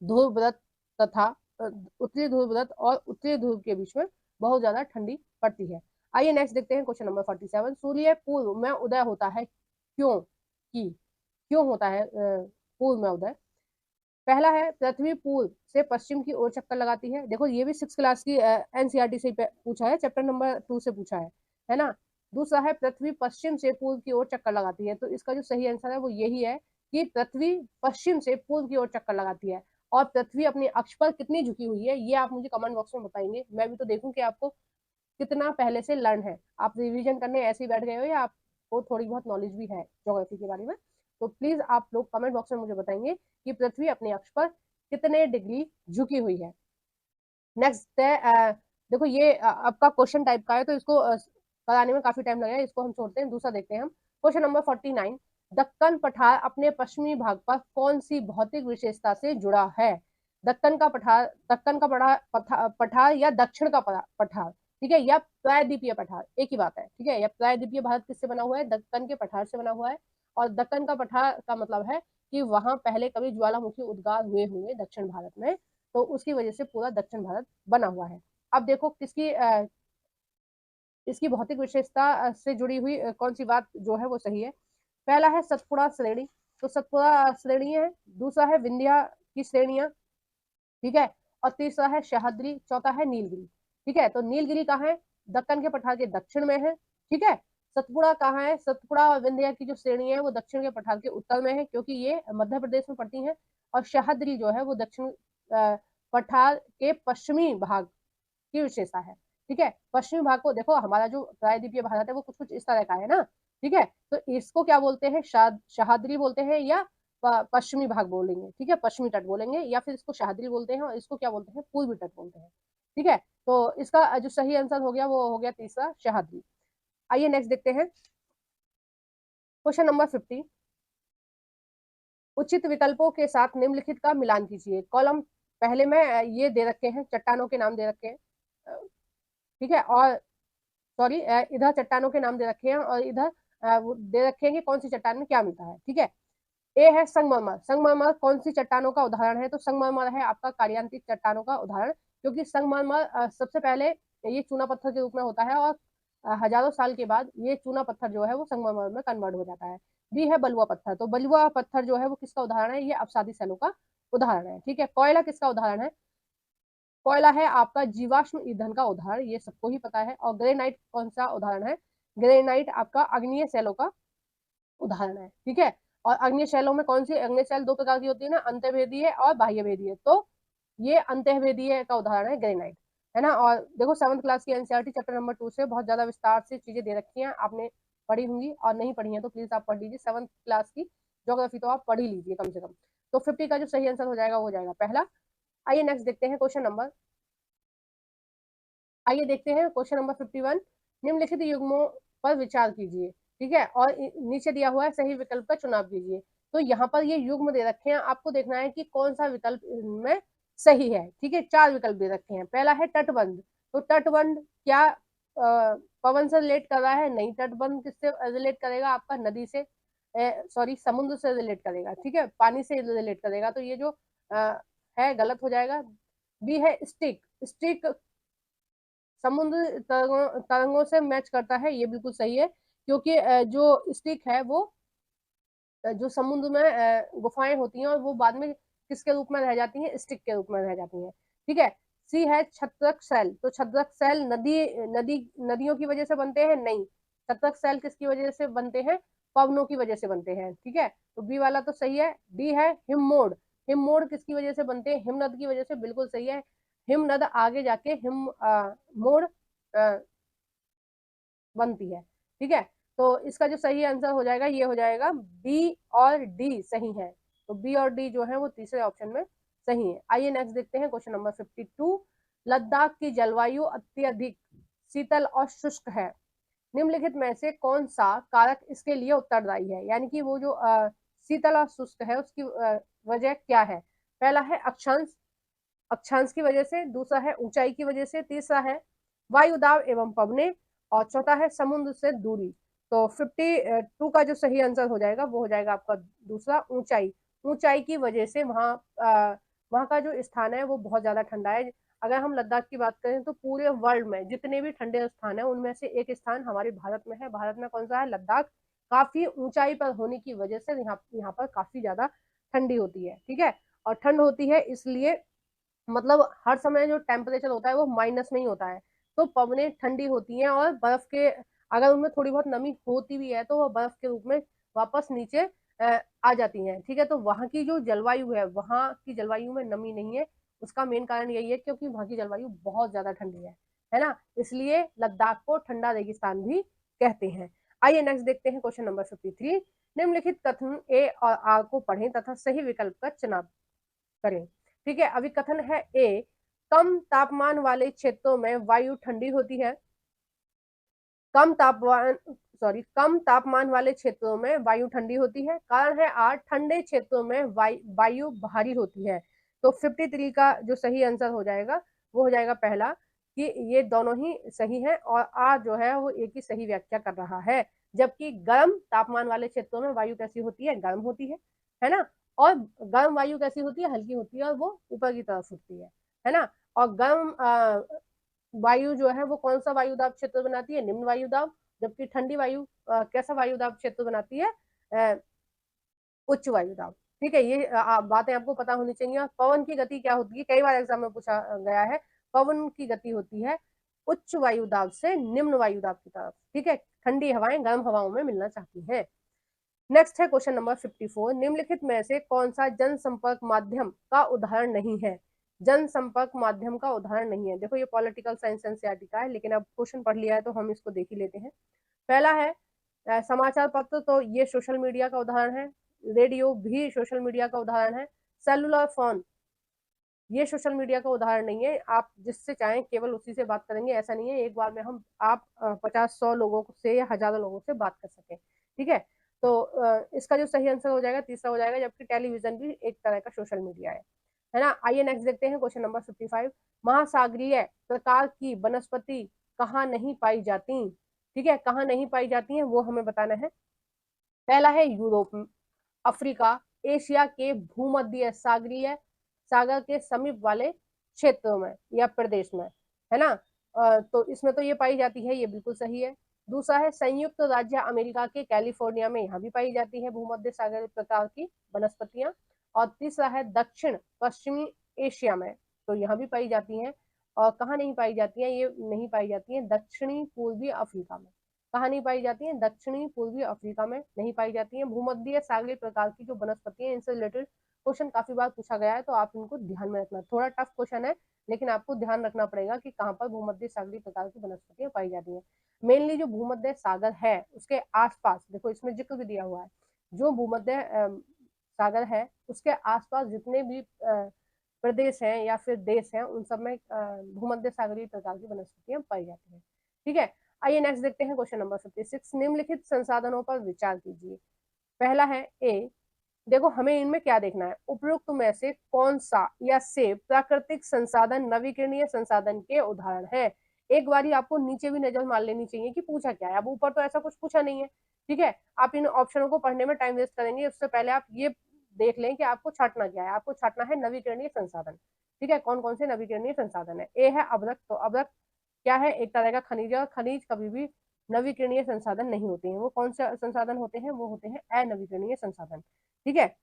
ध्रुव व्रत तथा उत्तरी ध्रुव व्रत और उत्तरी ध्रुव के बीच में बहुत ज्यादा ठंडी पड़ती है। आइए नेक्स्ट देखते हैं क्वेश्चन नंबर 47, सूर्य पूर्व में उदय होता है क्यों होता है पूर्व में उदय। पहला है पृथ्वी पूर्व से पश्चिम की ओर चक्कर लगाती है। देखो ये भी 6 क्लास की एनसीईआरटी से पूछा है, चैप्टर नंबर 2 से पूछा है ना। दूसरा है पृथ्वी पश्चिम से पूर्व की ओर चक्कर लगाती है। तो इसका जो सही आंसर है वो यही है कि पृथ्वी पश्चिम से पूर्व की ओर चक्कर लगाती है। और पृथ्वी अपनी अक्ष पर कितनी झुकी हुई है ये आप मुझे कमेंट बॉक्स में बताएंगे, मैं भी तो देखूं कि आपको कितना पहले से लर्न है। आप रिवीजन करने ऐसे ही बैठ गए हो या आपको थोड़ी बहुत नॉलेज भी है ज्योग्राफी के बारे में। तो प्लीज आप लोग कमेंट बॉक्स में मुझे बताएंगे कि पृथ्वी अपने अक्ष पर कितने डिग्री झुकी हुई है। नेक्स्ट है देखो ये आपका क्वेश्चन टाइप का है, तो इसको कराने में काफी टाइम लगेगा, इसको हम छोड़ते हैं, दूसरा देखते हैं हम। क्वेश्चन नंबर 49, दक्कन पठार अपने पश्चिमी भाग पर कौन सी भौतिक विशेषता से जुड़ा है। दक्कन का पठार या दक्षिण का पठार, ठीक है, या प्रायद्वीपीय पठार, एक ही बात है। ठीक है, या प्रायद्वीपीय भारत किससे बना हुआ है, दक्कन के पठार से बना हुआ है। और दक्कन का पठार का मतलब है कि वहां पहले कभी ज्वालामुखी उद्गार हुए होंगे दक्षिण भारत में, तो उसकी वजह से पूरा दक्षिण भारत बना हुआ है। अब देखो किसकी इसकी भौतिक विशेषता से जुड़ी हुई कौन सी बात जो है वो सही है। पहला है सतपुड़ा श्रेणी, तो सतपुड़ा श्रेणी है। दूसरा है विंध्या की श्रेणियां, ठीक है। और तीसरा है सह्याद्री, चौथा है नीलगिरी। ठीक है, तो नीलगिरी कहाँ है, दक्कन के पठार के दक्षिण में है। ठीक है, सतपुड़ा कहाँ है, सतपुड़ा और विंध्या की जो श्रेणी है वो दक्षिण के पठार के उत्तर में है, क्योंकि ये मध्य प्रदेश में पड़ती है। और सह्याद्री जो है वो दक्षिण पठार के पश्चिमी भाग की विशेषता है। ठीक है, पश्चिमी भाग को देखो, हमारा जो प्रायद्वीपीय भारत है वो कुछ कुछ इस तरह का है ना। ठीक है, तो इसको क्या बोलते हैं, सह्याद्री बोलते हैं या पश्चिमी भाग बोलेंगे। ठीक है, पश्चिमी तट बोलेंगे, या फिर इसको सह्याद्री बोलते हैं और इसको क्या बोलते हैं, पूर्वी तट बोलते हैं। ठीक है, तो इसका जो सही आंसर हो गया वो हो गया तीसरा, सह्याद्री। आइए नेक्स्ट देखते हैं क्वेश्चन नंबर 50, उचित विकल्पों के साथ निम्नलिखित का मिलान कीजिए। कॉलम पहले में ये दे रखे हैं, चट्टानों के नाम दे रखे हैं। ठीक है, और सॉरी इधर चट्टानों के नाम दे रखे हैं और इधर वो दे रखे हैं कि कौन सी चट्टान में क्या मिलता है। ठीक है, ए है संगमरमर। संगमरमर कौन सी चट्टानों का उदाहरण है? तो संगमरमर है आपका कार्यांतिक चट्टानों का उदाहरण, क्योंकि संगमरमर सबसे पहले ये चूना पत्थर के रूप में होता है और हजारों साल के बाद ये चूना पत्थर जो है वो संगमरमर में कन्वर्ट हो जाता है। बी है बलुआ पत्थर। तो बलुआ पत्थर जो है वो किसका उदाहरण है? ये अपसादी सेलों का उदाहरण है। ठीक है, कोयला किसका उदाहरण है? कोयला है आपका जीवाश्म ईंधन का उदाहरण, ये सबको ही पता है। और ग्रेनाइट कौन सा उदाहरण है? ग्रेनाइट आपका अग्निय सेलों का उदाहरण है। ठीक है, और अग्नि शैलों में कौन सी? अग्नि शैल दो प्रकार की होती है ना, अंतर्वेदीय और बाह्यवेदीय। तो ये अंतर्वेदीय का उदाहरण है ग्रेनाइट, है ना। और देखो 7th क्लास की एनसीईआरटी चैप्टर नंबर 2 से बहुत ज्यादा विस्तार से चीजें दे रखी हैं, आपने पढ़ी होंगी, और नहीं पढ़ी है तो प्लीज आप पढ़ लीजिए। 7th क्लास की ज्योग्राफी तो आप पढ़ ही लीजिए कम से कम। तो 50 का जो सही आंसर हो जाएगा वो हो जाएगा पहला। आइए नेक्स्ट देखते हैं क्वेश्चन नंबर, आइए देखते हैं क्वेश्चन नंबर 51। निम्नलिखित युग्मों पर विचार कीजिए। ठीक है, और नीचे दिया हुआ है सही विकल्प का चुनाव कीजिए। तो यहाँ पर ये युग्म दे रखे हैं, आपको देखना है कि कौन सा विकल्प इनमें सही है। ठीक है, 4 विकल्प दे रखे हैं। पहला है तटबंध। तो तटबंध क्या पवन से रिलेट कर रहा है? नहीं, तटबंध किससे रिलेट करेगा? आपका नदी से, सॉरी समुद्र से रिलेट करेगा। ठीक है, पानी से रिलेट करेगा, तो ये जो है गलत हो जाएगा। बी है स्टिक। स्टिक समुद्र तरंगों से मैच करता है, ये बिल्कुल सही है, क्योंकि जो स्टिक है वो जो समुद्र में गुफाएं होती हैं और वो बाद में किसके रूप में रह जाती हैं? स्टिक के रूप में रह जाती हैं। ठीक है, सी है छत्रक सेल। तो छत्रक सेल नदियों की वजह से बनते हैं? नहीं, छत्रक सेल किसकी वजह से बनते हैं? पवनों की वजह से बनते हैं। ठीक है, तो बी वाला तो सही है। डी है हिममोड़। हिममोड़ किसकी वजह से बनते हैं? हिमनद की वजह से, बिल्कुल सही है। हिमनद आगे जाके हिम मोड़ बनती है। ठीक है, तो इसका जो सही आंसर हो जाएगा ये हो जाएगा बी और डी सही है। तो बी और डी जो है वो तीसरे ऑप्शन में सही है। आइए नेक्स्ट देखते हैं क्वेश्चन नंबर 52। लद्दाख की जलवायु अत्यधिक शीतल और शुष्क है, निम्नलिखित में से कौन सा कारक इसके लिए उत्तरदायी है? यानी कि वो जो शीतल और शुष्क है उसकी वजह क्या है? पहला है अक्षांश, अक्षांश की वजह से। दूसरा है ऊंचाई की वजह से। तीसरा है वायु दाब एवं पवने। और चौथा है समुद्र से दूरी। तो 52 का जो सही आंसर हो जाएगा वो हो जाएगा आपका दूसरा, ऊंचाई। ऊंचाई की वजह से वहाँ का जो स्थान है वो बहुत ज्यादा ठंडा है। अगर हम लद्दाख की बात करें तो पूरे वर्ल्ड में जितने भी ठंडे स्थान है उनमें से एक स्थान हमारे भारत में है। भारत में कौन सा है? लद्दाख। काफी ऊंचाई पर होने की वजह से यहाँ पर काफी ज्यादा ठंडी होती है। ठीक है, और ठंड होती है इसलिए मतलब हर समय जो टेम्परेचर होता है वो माइनस में ही होता है। तो पवनें ठंडी होती हैं और बर्फ के, अगर उनमें थोड़ी बहुत नमी होती भी है तो वो बर्फ के रूप में वापस नीचे आ जाती हैं। ठीक है, तो वहाँ की जो जलवायु है, वहाँ की जलवायु में नमी नहीं है। उसका मेन कारण यही है क्योंकि वहाँ की जलवायु बहुत ज्यादा ठंडी है ना, इसलिए लद्दाख को ठंडा रेगिस्तान भी कहते हैं। आइए नेक्स्ट देखते हैं क्वेश्चन नंबर 53। निम्नलिखित कथन ए और आर को पढ़ें तथा सही विकल्प का चुनाव करें। ठीक है, अभी कथन है ए, कम तापमान वाले क्षेत्रों में वायु ठंडी होती है। कम तापमान वाले क्षेत्रों में वायु ठंडी होती है। कारण है आर, ठंडे क्षेत्रों में वायु भारी होती है। तो 53 का जो सही आंसर हो जाएगा वो हो जाएगा पहला, कि ये दोनों ही सही है और आर जो है वो एक ही सही व्याख्या कर रहा है। जबकि गर्म तापमान वाले क्षेत्रों में वायु कैसी होती है? गर्म होती है ना। और गर्म वायु कैसी होती है? हल्की होती है और वो ऊपर की तरफ उठती है ना। और गर्म वायु जो है वो कौन सा वायु दाब क्षेत्र बनाती है? निम्न वायु दाब। जबकि ठंडी वायु कैसा वायु दाब क्षेत्र बनाती है? उच्च वायु दाब। ठीक है, ये बातें आपको पता होनी चाहिए। पवन की गति क्या होती है? कई बार एग्जाम में पूछा गया है। पवन की गति होती है उच्च वायु दाब से निम्न वायु दाब की तरफ। ठीक है, ठंडी हवाएं गर्म हवाओं में मिलना चाहती हैं। नेक्स्ट है क्वेश्चन नंबर 54। निम्नलिखित में से कौन सा जनसंपर्क माध्यम का उदाहरण नहीं है? जनसंपर्क माध्यम का उदाहरण नहीं है। देखो ये पॉलिटिकल साइंस एनसीईआरटी का है, लेकिन अब क्वेश्चन पढ़ लिया है तो हम इसको देख ही लेते हैं। पहला है समाचार पत्र, तो ये सोशल मीडिया का उदाहरण है। रेडियो भी सोशल मीडिया का उदाहरण है। सेलुलर फोन ये सोशल मीडिया का उदाहरण नहीं है। आप जिससे चाहें केवल उसी से बात करेंगे, ऐसा नहीं है एक बार में हम आप 50-100 लोगों से या हजारों लोगों से बात कर सकें। ठीक है, तो इसका जो सही आंसर हो जाएगा तीसरा हो जाएगा। जबकि टेलीविजन भी एक तरह का सोशल मीडिया है ना। आइए नेक्स्ट देखते हैं क्वेश्चन नंबर 55। महासागरीय प्रकार की वनस्पति कहाँ नहीं पाई जाती? ठीक है, कहाँ नहीं पाई जाती हैं वो हमें बताना है। पहला है यूरोप, अफ्रीका, एशिया के भूमध्य सागरीय सागर के समीप वाले क्षेत्रों में या प्रदेश में, है ना। तो इसमें तो ये पाई जाती है, ये बिल्कुल सही है। दूसरा है संयुक्त राज्य अमेरिका के कैलिफोर्निया में, यहाँ भी पाई जाती है भूमध्य सागर प्रकार की वनस्पतियां। और तीसरा है दक्षिण पश्चिमी एशिया में, तो यहाँ भी पाई जाती हैं। और कहाँ नहीं पाई जाती हैं, ये नहीं पाई जाती हैं दक्षिणी पूर्वी अफ्रीका में। कहाँ नहीं पाई जाती हैं, दक्षिणी पूर्वी अफ्रीका में नहीं पाई जाती हैं। भूमध्य सागरीय प्रकार की जो वनस्पति है, इनसे रिलेटेड क्वेश्चन काफी बार पूछा गया है, तो आप इनको ध्यान में रखना। थोड़ा टफ क्वेश्चन है, लेकिन आपको ध्यान रखना पड़ेगा कि कहाँ पर भूमध्य सागरीय प्रकार की वनस्पतियां पाई जाती हैं। मेनली जो भूमध्य सागर है उसके आसपास, देखो इसमें जिक्र भी दिया हुआ है, जो भूमध्य सागर है उसके आसपास जितने भी प्रदेश हैं या फिर देश हैं, उन सब में भूमध्य सागरीय प्रकार की वनस्पतियां पाई जाती हैं। ठीक है, आइए नेक्स्ट देखते हैं क्वेश्चन नंबर 56। निम्नलिखित संसाधनों पर विचार कीजिए। पहला है ए, देखो हमें इनमें क्या देखना है, उपयुक्त में से कौन सा या से प्राकृतिक संसाधन नवीकरणीय संसाधन के उदाहरण है। एक बारी आपको नीचे भी नजर मार लेनी चाहिए कि पूछा क्या है। अब ऊपर तो ऐसा कुछ पूछा नहीं है, ठीक है, आप इन ऑप्शनों को पढ़ने में टाइम वेस्ट करेंगे, उससे पहले आप ये देख लें कि आपको छाटना क्या है। आपको छाटना है नवीकरणीय संसाधन। ठीक है, कौन कौन से नवीकरणीय संसाधन है। ए है अभ्रक, तो अभ्रक क्या है, एक तरह का खनिज है, और खनिज कभी भी नवीकरणीय संसाधन नहीं होते हैं। वो कौन से संसाधन होते हैं, वो होते हैं अनवीकरणीय संसाधन। ठीक है,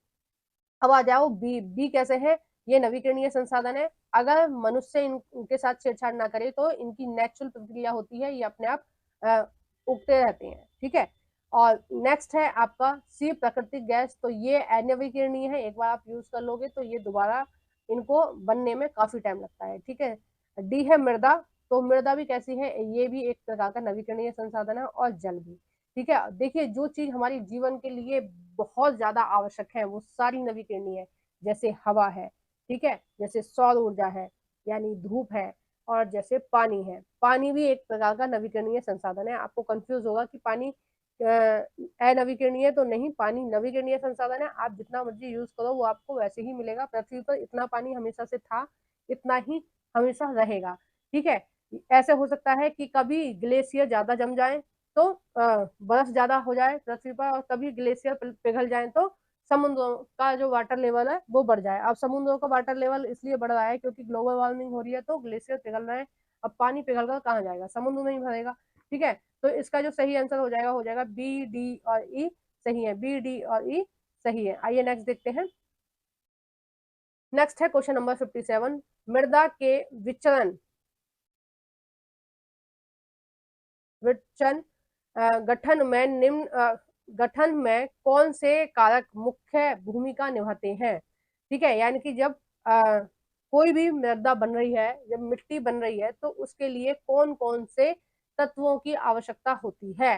अब आ जाओ बी। बी कैसे है, ये नवीकरणीय संसाधन है। अगर मनुष्य इनके साथ छेड़छाड़ ना करे तो इनकी नेचुरल प्रक्रिया होती है, ये अपने आप उगते रहते हैं। ठीक है, और नेक्स्ट है आपका सी प्राकृतिक गैस, तो ये अनवीकरणीय है, एक बार आप यूज कर लोगे तो ये दोबारा इनको बनने में काफी टाइम लगता है। ठीक है, डी है मृदा, तो मृदा भी कैसी है, ये भी एक प्रकार का नवीकरणीय संसाधन है। और जल भी। ठीक है, देखिए जो चीज हमारी जीवन के लिए बहुत ज्यादा आवश्यक है वो सारी नवीकरणीय है, जैसे हवा है, ठीक है, जैसे सौर ऊर्जा है यानी धूप है, और जैसे पानी है। पानी भी एक प्रकार का नवीकरणीय संसाधन है। आपको कंफ्यूज होगा कि पानी अनवीकरणीय तो नहीं, पानी नवीकरणीय संसाधन है। आप जितना मर्जी यूज करो वो आपको वैसे ही मिलेगा। पृथ्वी पर इतना पानी हमेशा से था, इतना ही हमेशा रहेगा। ठीक है, ऐसे हो सकता है कि कभी ग्लेशियर ज्यादा जम जाए तो बर्फ ज्यादा हो जाए पृथ्वी पर, और कभी ग्लेशियर पिघल जाए तो समुद्रों का जो वाटर लेवल है वो बढ़ जाए। अब समुद्रों का वाटर लेवल इसलिए बढ़ रहा है क्योंकि ग्लोबल वार्मिंग हो रही है, तो ग्लेशियर पिघल रहे हैं। अब पानी पिघल कर कहाँ जाएगा, समुद्र में ही भरेगा। ठीक है, तो इसका जो सही आंसर हो जाएगा बी, डी और ई सही है। बी, डी और ई सही है। आइए नेक्स्ट देखते हैं। नेक्स्ट है क्वेश्चन नंबर 57। मृदा के विचरण विचरण गठन में निम्न गठन में कौन से कारक मुख्य भूमिका निभाते हैं। ठीक है, यानी कि जब कोई भी मृदा बन रही है, जब मिट्टी बन रही है, तो उसके लिए कौन कौन से तत्वों की आवश्यकता होती है।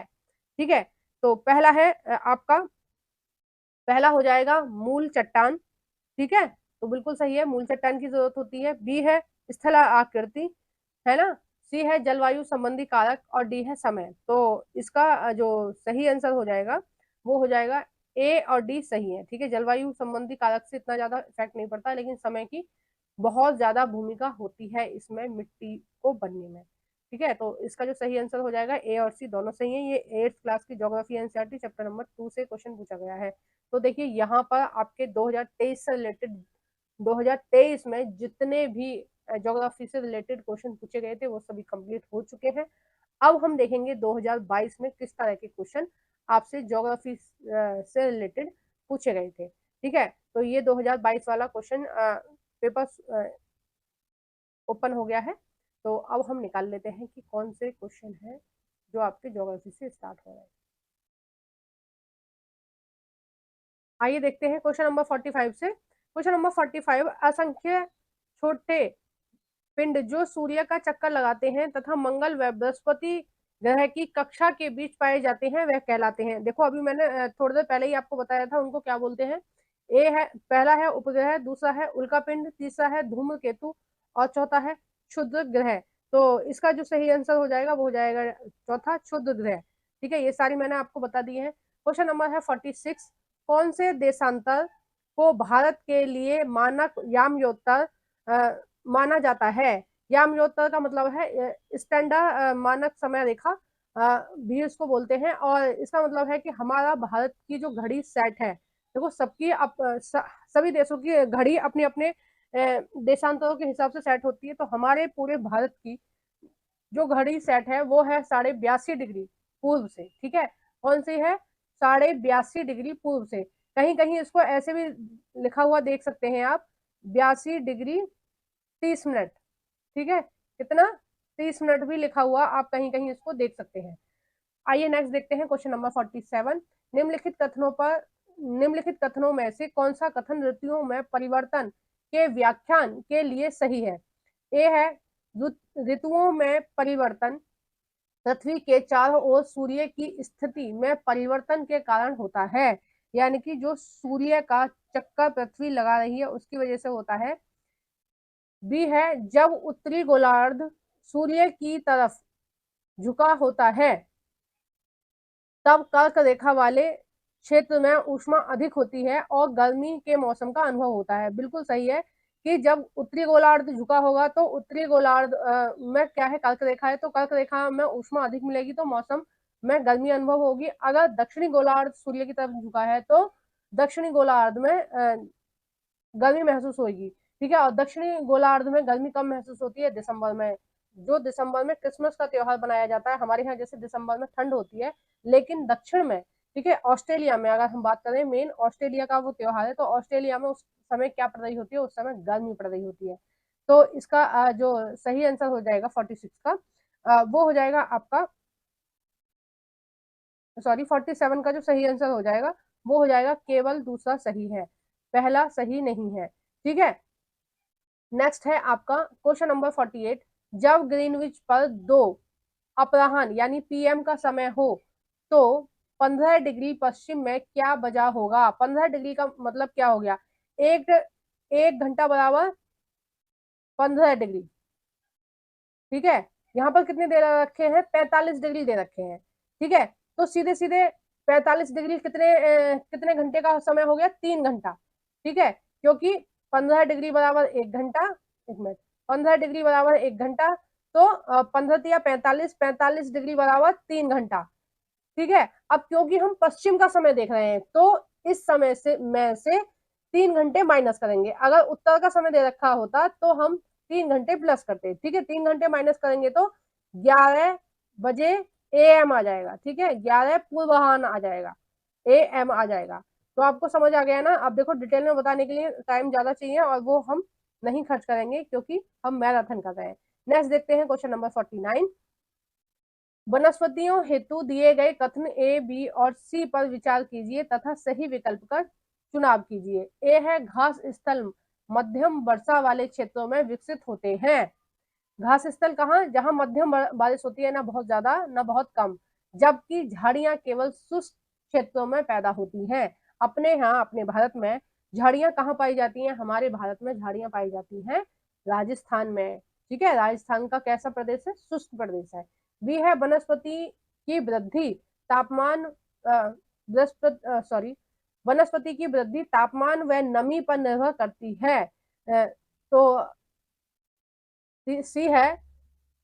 ठीक है, तो पहला है आपका, पहला हो जाएगा मूल चट्टान। ठीक है, तो बिल्कुल सही है, मूल चट्टान की जरूरत होती है। बी है स्थल आकृति, है ना। सी है जलवायु संबंधी कारक, और डी है समय। तो इसका जो सही आंसर हो जाएगा वो हो जाएगा ए और डी सही है। ठीक है, जलवायु संबंधी कारक से इतना ज्यादा इफेक्ट नहीं पड़ता, लेकिन समय की बहुत ज्यादा भूमिका होती है इसमें मिट्टी को बनने में। ठीक है, तो इसका जो सही आंसर हो जाएगा ए और सी दोनों सही है। ये 8th क्लास की ज्योग्राफी एनसीईआरटी चैप्टर नंबर 2 से क्वेश्चन पूछा गया है। तो देखिए यहाँ पर आपके 2023 से रिलेटेड, 2023 में जितने भी ज्योग्राफी से रिलेटेड क्वेश्चन पूछे गए थे वो सभी कंप्लीट हो चुके हैं। अब हम देखेंगे 2022 में किस तरह के क्वेश्चन आपसे ज्योग्राफी से रिलेटेड पूछे गए थे। ठीक है, तो ये 2022 वाला क्वेश्चन पेपर ओपन हो गया है। तो अब हम निकाल लेते हैं कि कौन से क्वेश्चन है जो आपके ज्योग्राफी से स्टार्ट हो रहे हैं। आइए देखते हैं क्वेश्चन नंबर 45 से। क्वेश्चन नंबर 45, असंख्य छोटे पिंड जो सूर्य का चक्कर लगाते हैं तथा मंगल व बृहस्पति ग्रह की कक्षा के बीच पाए जाते हैं वह कहलाते हैं। देखो अभी मैंने थोड़ी देर पहले ही आपको बताया था उनको क्या बोलते हैं। ए है, पहला है उपग्रह, दूसरा है उल्का पिंड, तीसरा है धूमकेतु, और चौथा है क्षुद्र ग्रह। तो इसका जो सही आंसर हो जाएगा वो हो जाएगा चौथा, क्षुद्र ग्रह। ठीक है, ये सारी मैंने आपको बता दी है। क्वेश्चन नंबर है 46, कौन से देशांतर को भारत के लिए मानक यामयोत्तर माना जाता है। यामयोत्तर का मतलब है स्टैंडर्ड मानक समय रेखा, भी इसको बोलते हैं। और इसका मतलब है कि हमारा भारत की जो घड़ी सेट है, देखो सबकी सभी देशों की घड़ी अपने अपने देशांतरों के हिसाब से सेट होती है, तो हमारे पूरे भारत की जो घड़ी सेट है वो है 82.5 डिग्री पूर्व से। ठीक है, कौन सी है? 82.5 डिग्री पूर्व से। कहीं कहीं इसको ऐसे भी लिखा हुआ देख सकते हैं आप, 82 डिग्री 30 मिनट। ठीक है, कितना? 30 मिनट भी लिखा हुआ आप कहीं कहीं इसको देख सकते हैं। आइए नेक्स्ट देखते हैं क्वेश्चन नंबर 47। निम्नलिखित कथनों में से कौन सा कथन ऋतुओं में परिवर्तन के व्याख्यान के लिए सही है? ए है, ऋतुओं में परिवर्तन पृथ्वी के चारों ओर सूर्य की स्थिति में परिवर्तन के कारण होता है, यानी कि जो सूर्य का चक्कर पृथ्वी लगा रही है उसकी वजह से होता है। बी है, जब उत्तरी गोलार्ध सूर्य की तरफ झुका होता है तब कर्क रेखा वाले क्षेत्र में ऊष्मा अधिक होती है और गर्मी के मौसम का अनुभव होता है। बिल्कुल सही है कि जब उत्तरी गोलार्ध झुका होगा तो उत्तरी गोलार्ध में क्या है? कर्क रेखा है, तो कर्क रेखा में ऊष्मा अधिक मिलेगी तो मौसम में गर्मी अनुभव होगी। अगर दक्षिणी गोलार्ध सूर्य की तरफ झुका है तो दक्षिणी गोलार्ध में गर्मी महसूस होगी। ठीक है, और दक्षिणी गोलार्ध में गर्मी कम महसूस होती है दिसंबर में। जो दिसंबर में क्रिसमस का त्योहार बनाया जाता है, हमारे यहाँ जैसे दिसंबर में ठंड होती है, लेकिन दक्षिण में, ठीक है, ऑस्ट्रेलिया में अगर हम बात करें, मेन ऑस्ट्रेलिया का वो त्योहार है, तो ऑस्ट्रेलिया में उस समय क्या पड़ रही होती है? उस समय गर्मी पड़ रही होती है। तो इसका जो सही आंसर हो जाएगा 46 का, वो हो जाएगा आपका, सॉरी 47 का जो सही आंसर हो जाएगा वो हो जाएगा केवल दूसरा सही है, पहला सही नहीं है। ठीक है, नेक्स्ट है आपका क्वेश्चन नंबर 48। जब ग्रीनविच पर 2 अपराह्न यानी पीएम का समय हो तो 15 डिग्री पश्चिम में क्या बजा होगा? 15 डिग्री का मतलब क्या हो गया? एक एक घंटा बराबर 15 डिग्री। ठीक है, यहाँ पर कितने दे रखे हैं? 45 डिग्री दे रखे हैं। ठीक है, तो सीधे सीधे 45 डिग्री कितने घंटे का समय हो गया? 3 घंटा। ठीक है, क्योंकि 15 डिग्री बराबर 1 घंटा, 1 मिनट, 15 डिग्री बराबर 1 घंटा, तो 15 या 45, 45 डिग्री बराबर 3 घंटा। ठीक है, अब क्योंकि हम पश्चिम का समय देख रहे हैं तो इस समय से में से 3 घंटे माइनस करेंगे। अगर उत्तर का समय दे रखा होता तो हम 3 घंटे प्लस करते। ठीक है, 3 घंटे माइनस करेंगे तो 11 बजे AM आ जाएगा। ठीक है, 11 पूर्वाह्न आ जाएगा, AM आ जाएगा। तो आपको समझ आ गया ना? अब देखो डिटेल में बताने के लिए टाइम ज्यादा चाहिए और वो हम नहीं खर्च करेंगे क्योंकि हम मैराथन कर रहे हैं। नेक्स्ट देखते हैं क्वेश्चन नंबर 49। वनस्पतियों हेतु दिए गए कथन ए, बी और सी पर विचार कीजिए तथा सही विकल्प का चुनाव कीजिए। ए है, घास स्थल मध्यम वर्षा वाले क्षेत्रों में विकसित होते हैं। घास स्थल कहाँ? जहां मध्यम बारिश होती है, ना बहुत ज्यादा ना बहुत कम, जबकि झाड़ियां केवल शुष्क क्षेत्रों में पैदा होती हैं। अपने यहाँ अपने भारत में झाड़ियां कहाँ पाई जाती हैं? हमारे भारत में झाड़ियां पाई जाती हैं राजस्थान में। ठीक है, राजस्थान का कैसा प्रदेश है? शुष्क प्रदेश है। बी है, वनस्पति की वृद्धि तापमान सॉरी वनस्पति की वृद्धि तापमान व नमी पर निर्भर करती है। तो सी है,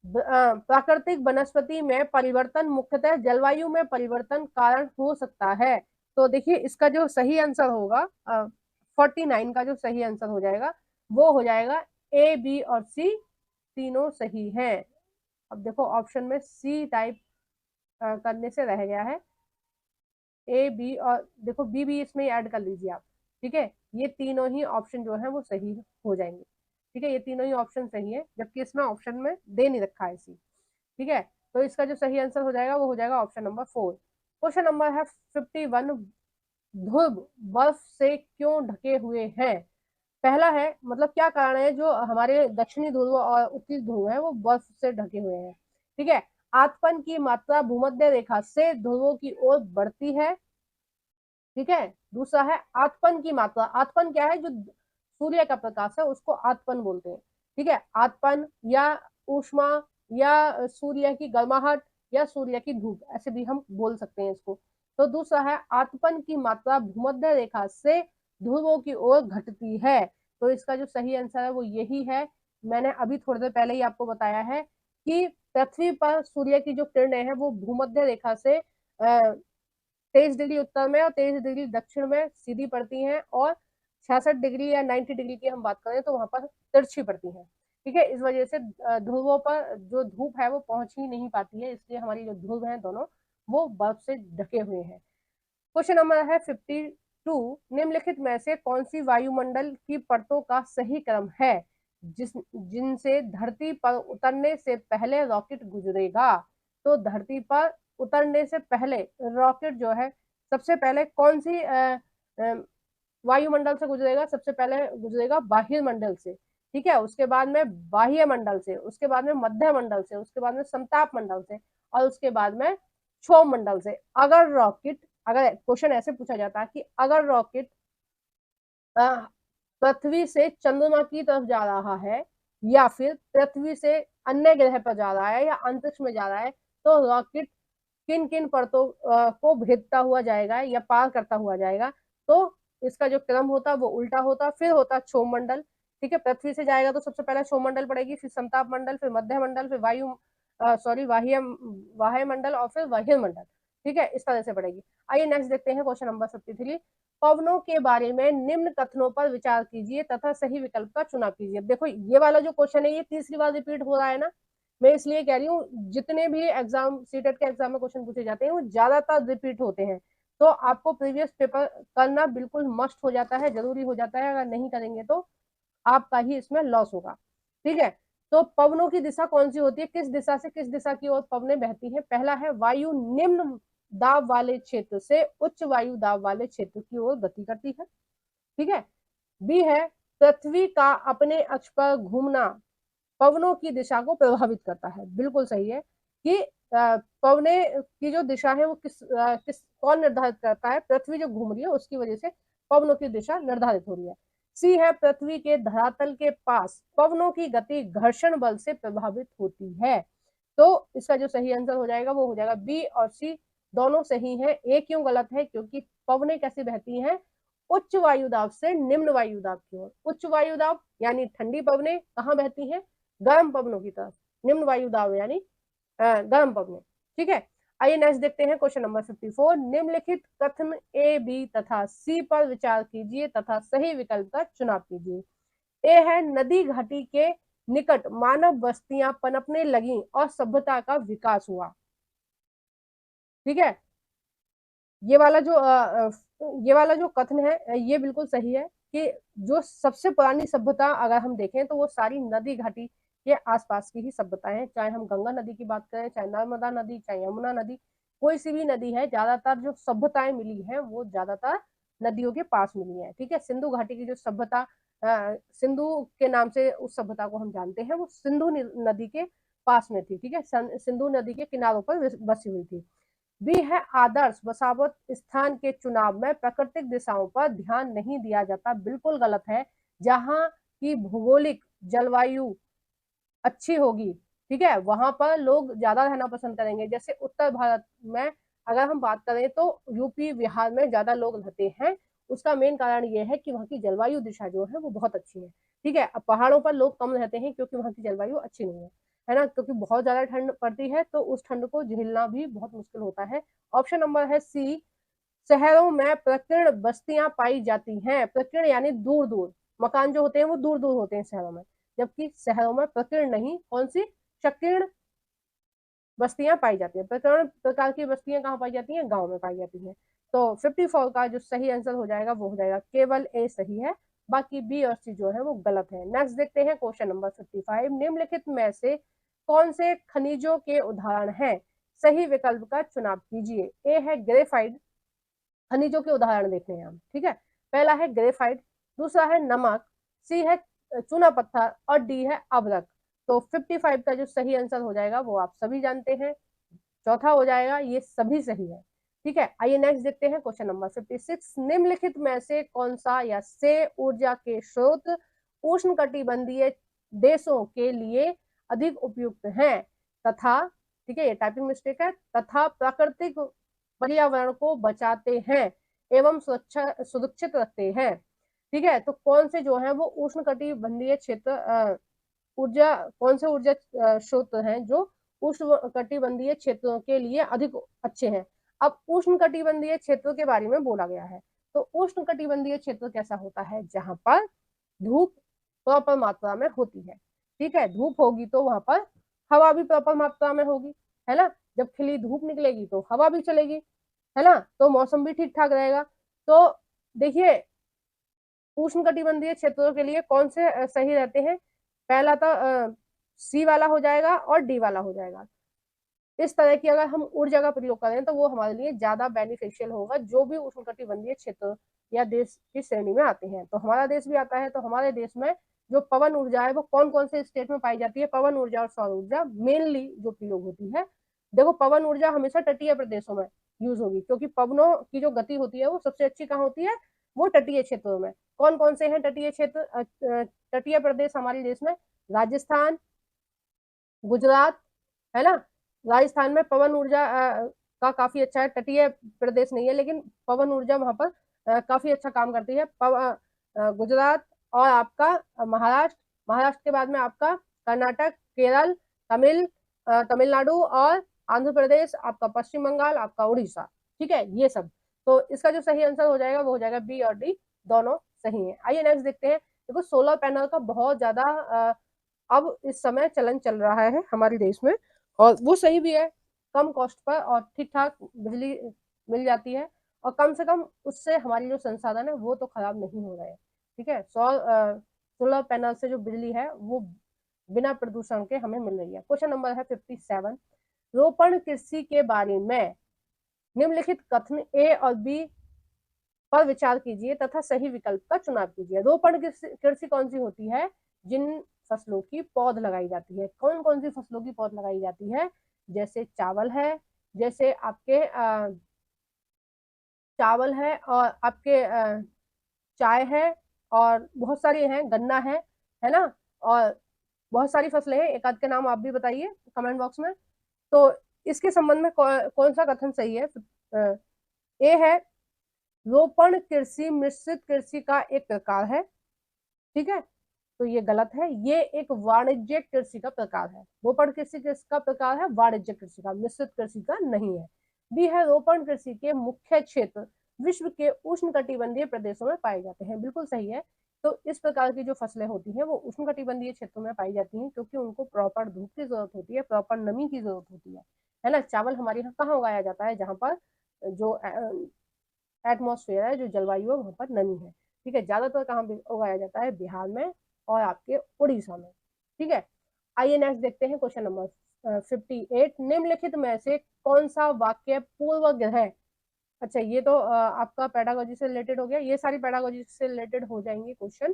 प्राकृतिक वनस्पति में परिवर्तन मुख्यतः जलवायु में परिवर्तन कारण हो सकता है। तो देखिए इसका जो सही आंसर होगा 49 का जो सही आंसर हो जाएगा वो हो जाएगा ए, बी और सी तीनों सही है। अब देखो ऑप्शन में सी टाइप करने से रह गया है, ए, बी और देखो बी भी इसमें ऐड कर लीजिए आप। ठीक है, ये तीनों ही ऑप्शन जो है वो सही हो जाएंगे। ठीक है, ये तीनों ही ऑप्शन सही है, जबकि इसमें ऑप्शन में दे नहीं रखा है सी। ठीक है, तो इसका जो सही आंसर हो जाएगा वो हो जाएगा ऑप्शन नंबर 4। क्वेश्चन नंबर है 51। ध्रुव बर्फ से क्यों ढके हुए हैं? पहला है, मतलब क्या कारण है जो हमारे दक्षिणी ध्रुव और उत्तरी ध्रुव है वो बर्फ से ढके हुए हैं? ठीक है, आतपन की मात्रा भूमध्य रेखा से ध्रुवों की ओर बढ़ती है। ठीक है, दूसरा है आतपन की मात्रा। आतपन क्या है? जो सूर्य का प्रकाश है उसको आतपन बोलते हैं। ठीक है, आतपन या ऊष्मा या सूर्य की गर्माहट या सूर्य की धूप, ऐसे भी हम बोल सकते हैं इसको। तो दूसरा है आतपन की मात्रा भूमध्य रेखा से ध्रुवों की ओर घटती है। तो इसका जो सही आंसर है वो यही है। मैंने अभी थोड़ी देर पहले ही आपको बताया है कि पृथ्वी पर सूर्य की जो किरणें हैं वो भूमध्य रेखा से 23 डिग्री उत्तर में और 23 डिग्री दक्षिण में सीधी पड़ती हैं, और 66 डिग्री या 90 डिग्री की हम बात करें तो वहां पर तिरछी पड़ती हैं। ठीक है, इस वजह से ध्रुवों पर जो धूप है वो पहुंच ही नहीं पाती है, इसलिए हमारी जो ध्रुव है दोनों वो बर्फ से ढके हुए हैं। क्वेश्चन नंबर है 52। निम्नलिखित में से कौन सी वायुमंडल की परतों का सही क्रम है जिनसे धरती पर उतरने से पहले रॉकेट गुजरेगा? तो धरती पर उतरने से पहले रॉकेट जो है सबसे पहले कौन सी वायुमंडल से गुजरेगा? सबसे पहले गुजरेगा बाह्य मंडल से। ठीक है, उसके बाद में बाह्य मंडल से, उसके बाद में मध्य मंडल से, उसके बाद में समताप मंडल से, और उसके बाद में क्षोभ मंडल से। अगर क्वेश्चन ऐसे पूछा जाता है कि अगर रॉकेट पृथ्वी से चंद्रमा की तरफ जा रहा है या फिर पृथ्वी से अन्य ग्रह पर जा रहा है या अंतरिक्ष में जा रहा है, तो रॉकेट किन किन परतों को भेदता हुआ जाएगा या पार करता हुआ जाएगा? तो इसका जो क्रम होता है वो उल्टा होता, फिर होता क्षोभ मंडल। ठीक है, पृथ्वी से जाएगा तो सबसे पहले क्षोभ मंडल पड़ेगी, फिर समताप मंडल, फिर मध्य मंडल, फिर वाह्य मंडल, और फिर वह्य मंडल। ठीक है, इस तरह से पड़ेगी। आइए नेक्स्ट देखते हैं क्वेश्चन नंबर 53। पवनों के बारे में निम्न कथनों पर विचार कीजिए तथा सही विकल्प का चुनाव कीजिए। देखो ये वाला जो क्वेश्चन है ये तीसरी बार रिपीट हो रहा है ना, मैं इसलिए कह रही हूँ जितने भी एग्जाम सीटेट के एग्जाम में क्वेश्चन पूछे जाते हैं वो ज्यादातर रिपीट होते हैं, तो आपको प्रीवियस पेपर करना बिल्कुल मस्ट हो जाता है, जरूरी हो जाता है। अगर नहीं करेंगे तो आपका ही इसमें लॉस होगा। ठीक है, तो पवनों की दिशा कौन सी होती है, किस दिशा से किस दिशा की ओर पवनें बहती हैं? पहला है वायु निम्न दाब वाले क्षेत्र से उच्च वायु दाब वाले क्षेत्र की ओर गति करती है। ठीक है, बी है पृथ्वी का अपने अक्ष पर घूमना पवनों की दिशा को प्रभावित करता है। बिल्कुल सही है कि पवने की जो दिशा है वो किस कौन निर्धारित करता है? पृथ्वी जो घूम रही है उसकी वजह से पवनों की दिशा निर्धारित हो रही है। सी है पृथ्वी के धरातल के पास पवनों की गति घर्षण बल से प्रभावित होती है। तो इसका जो सही आंसर हो जाएगा वो हो जाएगा बी और सी, दोनों सही हैं। ए क्यों गलत है? क्योंकि पवनें कैसे बहती हैं? उच्च वायुदाब से निम्न वायुदाब की ओर। उच्च वायुदाब यानी ठंडी पवनें कहाँ बहती हैं? गर्म पवनों की तरफ। निम्न वायुदाब यानी गर्म पवनें। ठीक है, आइए नेक्स्ट देखते हैं क्वेश्चन नंबर 54। निम्नलिखित कथन ए बी तथा सी पर विचार कीजिए तथा सही विकल्प का चुनाव कीजिए। ए है नदी घाटी के निकट मानव बस्तियां पनपने लगी और सभ्यता का विकास हुआ। ठीक है, ये वाला जो कथन है ये बिल्कुल सही है कि जो सबसे पुरानी सभ्यता अगर हम देखें तो वो सारी नदी घाटी के आसपास की ही सभ्यताएं हैं। चाहे हम गंगा नदी की बात करें, चाहे नर्मदा नदी, चाहे यमुना नदी, कोई सी भी नदी है, ज्यादातर जो सभ्यताएं मिली हैं वो ज्यादातर नदियों के पास मिली है। ठीक है, सिंधु घाटी की जो सभ्यता सिंधु के नाम से उस सभ्यता को हम जानते हैं, वो सिंधु नदी के पास में थी। ठीक है, सिंधु नदी के किनारों पर बसी हुई थी। बी है आदर्श बसावत स्थान के चुनाव में प्राकृतिक दिशाओं पर ध्यान नहीं दिया जाता। बिल्कुल गलत है। जहां की भौगोलिक जलवायु अच्छी होगी, ठीक है, वहां पर लोग ज्यादा रहना पसंद करेंगे। जैसे उत्तर भारत में अगर हम बात करें तो यूपी बिहार में ज्यादा लोग रहते हैं। उसका मेन कारण ये है कि वहाँ की जलवायु दिशा जो है वो बहुत अच्छी है। ठीक है, अब पहाड़ों पर लोग कम रहते हैं क्योंकि वहाँ की जलवायु अच्छी नहीं है ना, क्योंकि बहुत ज्यादा ठंड पड़ती है तो उस ठंड को झेलना भी बहुत मुश्किल होता है। ऑप्शन नंबर है सी, शहरों में प्रकीर्ण बस्तियां पाई जाती हैं। प्रकीर्ण यानी दूर दूर मकान जो होते हैं वो दूर दूर होते हैं शहरों में, जबकि शहरों में प्रकीर्ण नहीं, कौन सी, संकीर्ण बस्तियां पाई जाती है। प्रकीर्ण प्रकार की बस्तियां कहाँ पाई जाती हैं? गांव में पाई जाती हैं। तो 54 का जो सही आंसर हो जाएगा वो हो जाएगा केवल ए सही है, बाकी बी और सी जो है वो गलत है। नेक्स्ट देखते हैं क्वेश्चन नंबर 55। निम्नलिखित में से कौन से खनिजों के उदाहरण हैं? सही विकल्प का चुनाव कीजिए। ए है ग्रेफाइट, खनिजों के उदाहरण देखते हैं हम। ठीक है, पहला है ग्रेफाइट, दूसरा है नमक, सी है चूना पत्थर, और डी है अभ्रक। तो 55 का जो सही आंसर हो जाएगा वो आप सभी जानते हैं, चौथा हो जाएगा, ये सभी सही है। ठीक है, आइए नेक्स्ट देखते हैं क्वेश्चन नंबर 56। निम्नलिखित में से कौन सा या से ऊर्जा के स्रोत उष्णकटिबंधीय देशों के लिए अधिक उपयुक्त हैं तथा, ठीक है ये टाइपिंग मिस्टेक है, तथा प्राकृतिक पर्यावरण को बचाते हैं एवं सुरक्षित रखते हैं। ठीक है, तो कौन से जो है वो उष्णकटिबंधीय क्षेत्र ऊर्जा कौन से ऊर्जा स्रोत हैं जो उष्णकटिबंधीय क्षेत्रों के लिए अधिक अच्छे हैं। अब उष्णकटिबंधीय क्षेत्रों के बारे में बोला गया है। तो उष्णकटिबंधीय क्षेत्र कैसा होता है, जहां पर धूप प्रॉपर मात्रा में होती है। ठीक है, धूप होगी तो वहां पर हवा भी प्रॉपर मात्रा में होगी, है ना। जब खिली धूप निकलेगी तो हवा भी चलेगी, है ना, तो मौसम भी ठीक ठाक रहेगा। तो देखिए, उष्णकटिबंधीय क्षेत्रों के लिए कौन से सही रहते हैं। पहला तो सी वाला हो जाएगा और डी वाला हो जाएगा। इस तरह की अगर हम ऊर्जा का प्रयोग करें तो वो हमारे लिए ज्यादा बेनिफिशियल होगा, जो भी उष्णकटिबंधीय क्षेत्र या देश की श्रेणी में आते हैं। तो हमारा देश भी आता है, तो हमारे देश में जो पवन ऊर्जा है वो कौन कौन से स्टेट में पाई जाती है। पवन ऊर्जा और सौर ऊर्जा मेनली जो प्रयोग होती है। देखो, पवन ऊर्जा हमेशा तटीय प्रदेशों में यूज होगी, क्योंकि पवनों की जो गति होती है वो सबसे अच्छी कहाँ होती है, वो तटीय क्षेत्रों में। कौन कौन से हैं तटीय क्षेत्र, तटीय प्रदेश हमारे देश में? राजस्थान, गुजरात, है ना। राजस्थान में पवन ऊर्जा का काफी अच्छा है। तटीय प्रदेश नहीं है, लेकिन पवन ऊर्जा वहां पर काफी अच्छा काम करती है। गुजरात और आपका महाराष्ट्र, महाराष्ट्र के बाद में आपका कर्नाटक, केरल, तमिलनाडु और आंध्र प्रदेश, आपका पश्चिम बंगाल, आपका उड़ीसा। ठीक है, ये सब। तो इसका जो सही आंसर हो जाएगा वो हो जाएगा बी और डी, दोनों सही है। आइए नेक्स्ट देखते हैं। देखो, सोलर पैनल का बहुत ज्यादा अब इस समय चलन चल रहा है हमारे देश में, और वो सही भी है। कम कॉस्ट पर और ठीक ठाक बिजली मिल जाती है, और कम से कम उससे हमारी जो संसाधन है वो तो खराब नहीं हो रहे हैं। ठीक है, सोलर पैनल से जो बिजली है वो बिना प्रदूषण के हमें मिल रही है। क्वेश्चन नंबर है 57। रोपण कृषि के बारे में निम्नलिखित कथन ए और बी पर विचार कीजिए तथा सही विकल्प का चुनाव कीजिए। रोपण कृषि कौन सी होती है? जिन फसलों की पौध लगाई जाती है। कौन कौन सी फसलों की पौध लगाई जाती है? जैसे चावल है, जैसे आपके चावल है, और आपके चाय है, और बहुत सारी हैं, गन्ना है ना, और बहुत सारी फसलें हैं। एक आध के नाम आप भी बताइए कमेंट बॉक्स में। तो इसके संबंध में कौन सा कथन सही है? ए है, रोपण कृषि मिश्रित कृषि का एक प्रकार है। ठीक है, तो ये गलत है, ये एक वाणिज्यिक कृषि का प्रकार है। रोपण कृषि किसका प्रकार है? वाणिज्यिक कृषि का, मिश्रित कृषि का नहीं है। बी है, रोपण कृषि के मुख्य क्षेत्र विश्व के उष्णकटिबंधीय प्रदेशों में पाए जाते हैं। बिल्कुल सही है। तो इस प्रकार की जो फसलें होती हैं वो उष्णकटिबंधीय क्षेत्रों में पाई जाती हैं, क्योंकि उनको प्रॉपर धूप की जरूरत होती है, प्रॉपर नमी की जरूरत होती है ना। चावल हमारे यहाँ कहाँ उगाया जाता है? जहाँ पर जो एटमोसफेयर है, जो जलवायु है, वहां पर नमी है। ठीक है, ज्यादातर कहाँ उगाया जाता है? बिहार में और आपके उड़ीसा में। ठीक है, आइए नेक्स्ट देखते हैं। Question number 58। निम्नलिखित में से कौन सा वाक्य पूर्व ग्रह, अच्छा ये तो आपका पेडागोजी से रिलेटेड हो गया, ये सारी पेडागोजी से रिलेटेड हो जाएंगे क्वेश्चन।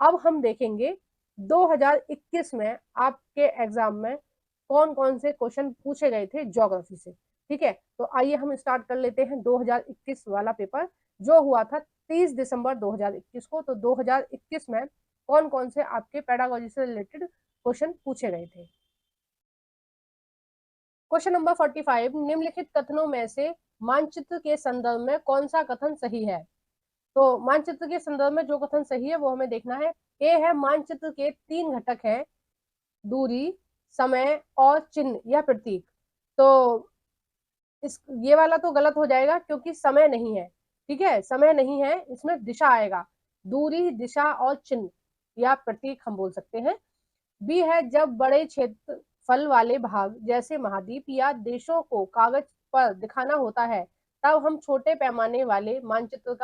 अब हम देखेंगे 2021 में आपके एग्जाम में कौन कौन से क्वेश्चन पूछे गए थे ज्योग्राफी से। ठीक है, तो आइए हम स्टार्ट कर लेते हैं 2021 वाला पेपर, जो हुआ था 30 दिसंबर 2021 को। तो 2021 में कौन कौन से आपके पेडागोजी से रिलेटेड क्वेश्चन पूछे गए थे। Question number 45। निम्नलिखित कथनों में से मानचित्र के संदर्भ में कौन सा कथन सही है? तो मानचित्र के संदर्भ में जो कथन सही है वो हमें देखना है। ए है, मानचित्र के 3 घटक हैं, दूरी, समय और चिन्ह या प्रतीक। तो ये वाला तो गलत हो जाएगा, क्योंकि समय नहीं है। ठीक है, समय नहीं है, इसमें दिशा आएगा। दूरी, दिशा और चिन्ह या प्रतीक हम बोल सकते हैं। बी है, जब बड़े क्षेत्र फल वाले भाग जैसे महाद्वीप या देशों को कागज पर दिखाना होता है, तब हम छोटे पैमाने वाले मानचित्र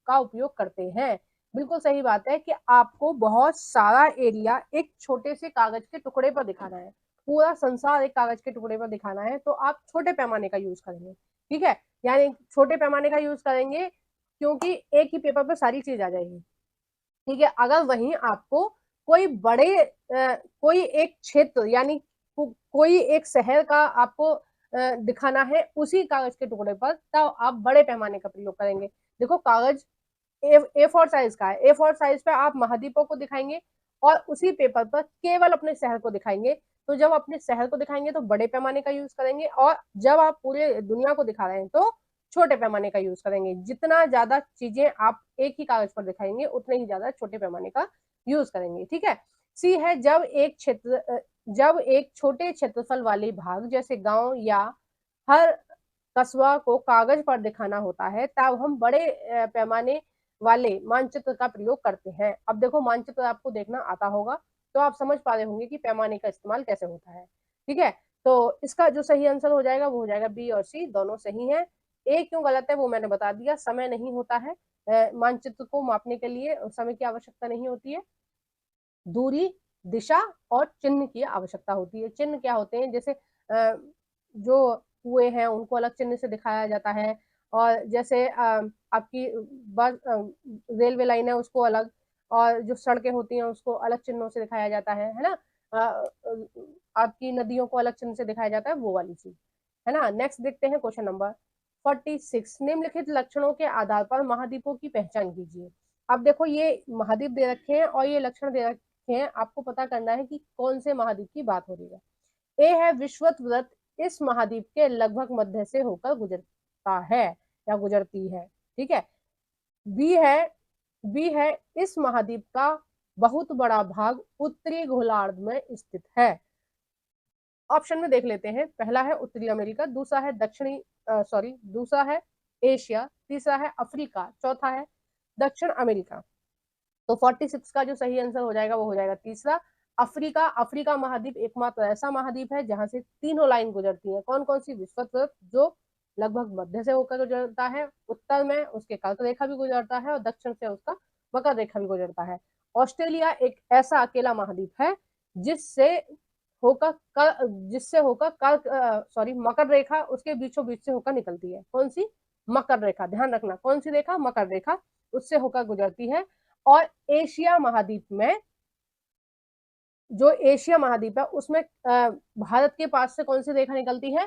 का उपयोग करते हैं। बिल्कुल सही बात है कि आपको बहुत सारा एरिया एक छोटे से कागज के टुकड़े पर दिखाना है, पूरा संसार एक कागज के टुकड़े पर दिखाना है, तो आप छोटे पैमाने का यूज करेंगे। ठीक है, यानी छोटे पैमाने का यूज करेंगे, क्योंकि एक ही पेपर पर सारी चीज आ जाएगी। ठीक है, अगर वहीं आपको कोई कोई एक क्षेत्र यानी कोई एक शहर का आपको दिखाना है उसी कागज के टुकड़े पर, तब आप बड़े पैमाने का प्रयोग करेंगे। देखो, कागज A4 साइज का है, A4 साइज पे आप महाद्वीपों को दिखाएंगे और उसी पेपर पर केवल अपने शहर को दिखाएंगे। तो जब अपने शहर को दिखाएंगे तो बड़े पैमाने का यूज करेंगे, और जब आप पूरे दुनिया को दिखा रहे हैं तो छोटे पैमाने का यूज करेंगे। जितना ज्यादा चीजें आप एक ही कागज पर दिखाएंगे उतने ही ज्यादा छोटे पैमाने का यूज करेंगे। ठीक है, सी है जब एक छोटे क्षेत्रफल वाले भाग जैसे गांव या हर कस्बा को कागज पर दिखाना होता है तब हम बड़े पैमाने वाले मानचित्र का प्रयोग करते हैं। अब देखो मानचित्र आपको देखना आता होगा तो आप समझ पा रहे होंगे कि पैमाने का इस्तेमाल कैसे होता है। ठीक है, तो इसका जो सही आंसर हो जाएगा वो हो जाएगा बी और सी दोनों सही हैं। ए क्यों गलत है वो मैंने बता दिया, समय नहीं होता है मानचित्र को मापने के लिए, समय की आवश्यकता नहीं होती है। दूरी, दिशा और चिन्ह की आवश्यकता होती है। चिन्ह क्या होते हैं, जैसे जो कुएं हैं उनको अलग चिन्ह से दिखाया जाता है, और जैसे आपकी बस रेलवे लाइन है उसको अलग, और जो सड़कें होती हैं उसको अलग चिन्हों से दिखाया जाता है ना। आपकी नदियों को अलग चिन्ह से दिखाया जाता है, वो वाली चीज है ना। नेक्स्ट देखते हैं क्वेश्चन नंबर 46। निम्नलिखित लक्षणों के आधार पर महाद्वीपों की पहचान कीजिए। अब देखो ये महाद्वीप दे रखे हैं और ये लक्षण दे रखे हैं, आपको पता करना है कि कौन से महाद्वीप की बात हो रही है। ए है विषुवत इस महाद्वीप के लगभग मध्य से होकर गुजरता है या गुजरती है। ठीक है। बी है इस महाद्वीप का बहुत बड़ा भाग उत्तरी गोलार्ध में स्थित है। ऑप्शन में देख लेते हैं, पहला है उत्तरी अमेरिका, दूसरा है दूसरा है एशिया, तीसरा है अफ्रीका, चौथा है दक्षिण अमेरिका। तो 46 का जो सही आंसर हो जाएगा वो हो जाएगा तीसरा, अफ्रीका। अफ्रीका महाद्वीप एकमात्र ऐसा महाद्वीप है जहां से तीनों लाइन गुजरती है। कौन कौन सी? विषुवत जो लगभग मध्य से होकर गुजरता है, उत्तर में उसके कर्क रेखा भी गुजरता है और दक्षिण से उसका मकर रेखा भी गुजरता है। ऑस्ट्रेलिया एक ऐसा अकेला महाद्वीप है जिससे होकर मकर रेखा उसके बीचों बीच से होकर निकलती है। कौन सी? मकर रेखा, ध्यान रखना कौन सी रेखा? मकर रेखा, उससे होकर गुजरती है। और एशिया महाद्वीप में, जो एशिया महाद्वीप है उसमें भारत के पास से कौन सी रेखा निकलती है?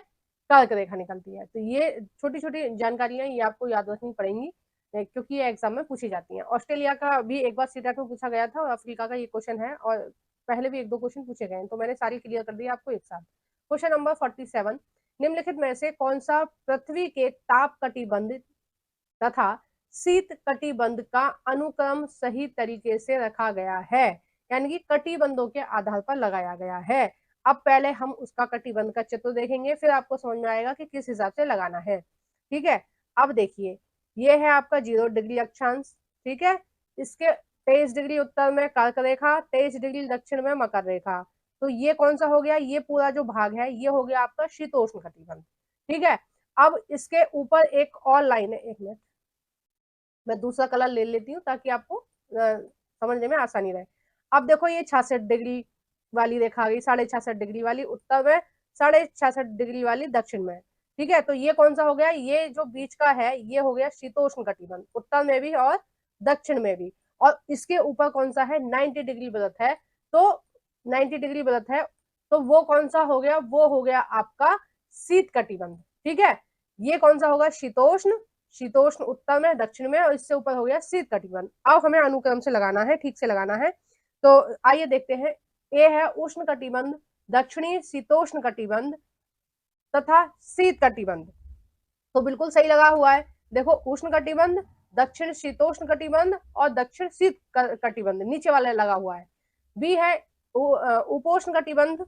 कर्क रेखा निकलती है। तो ये छोटी छोटी जानकारियां ये आपको याद रखनी पड़ेंगी क्योंकि ये एग्जाम में पूछी जाती हैं। ऑस्ट्रेलिया का भी एक बार सीटेट में पूछा गया था और अफ्रीका का ये क्वेश्चन है, और पहले भी एक दो क्वेश्चन पूछे गए हैं, तो मैंने सारी क्लियर कर दी आपको एक साथ। क्वेश्चन नंबर 47, निम्नलिखित में से कौन सा पृथ्वी के ताप कटिबंध तथा शीत कटिबंध का अनुक्रम सही तरीके से रखा गया है, यानी कि कटिबंधों के आधार पर लगाया गया है। अब पहले हम उसका कटिबंध का चित्र देखेंगे, फिर आपको समझ में आएगा कि किस हिसाब से लगाना है। ठीक है, अब देखिए ये है आपका 0 डिग्री अक्षांश। ठीक है, इसके 23 डिग्री उत्तर में कर्क रेखा, 23 डिग्री दक्षिण में मकर रेखा। तो ये कौन सा हो गया? ये पूरा जो भाग है ये हो गया आपका शीतोष्ण कटिबंध। ठीक है, अब इसके ऊपर एक और लाइन है, एक मिनट मैं दूसरा कलर ले लेती हूँ ताकि आपको समझने में आसानी रहे। अब देखो ये 66 डिग्री वाली रेखा आ गई, 66.5 डिग्री वाली उत्तर में, 66.5 डिग्री वाली दक्षिण में। ठीक है, तो ये कौन सा हो गया? ये जो बीच का है ये हो गया शीतोष्ण कटिबंध, उत्तर में भी और दक्षिण में भी। और इसके ऊपर कौन सा है? 90 डिग्री व्रत है, तो 90 डिग्री व्रत है, तो वो कौन सा हो गया? वो हो गया आपका शीत कटिबंध। ठीक है, ये कौन सा होगा? शीतोष्ण, शीतोष्ण उत्तर में दक्षिण में, और इससे ऊपर हो गया शीत कटिबंध। अब हमें अनुक्रम से लगाना है, ठीक से लगाना है। तो आइए देखते हैं। ए है उष्ण कटिबंध, दक्षिणी शीतोष्ण कटिबंध तथा शीत कटिबंध। तो बिल्कुल सही लगा हुआ है। देखो उष्ण कटिबंध, दक्षिण शीतोष्ण कटिबंध और दक्षिण शीत कटिबंध नीचे वाला लगा हुआ है। बी है उपोष्ण कटिबंध,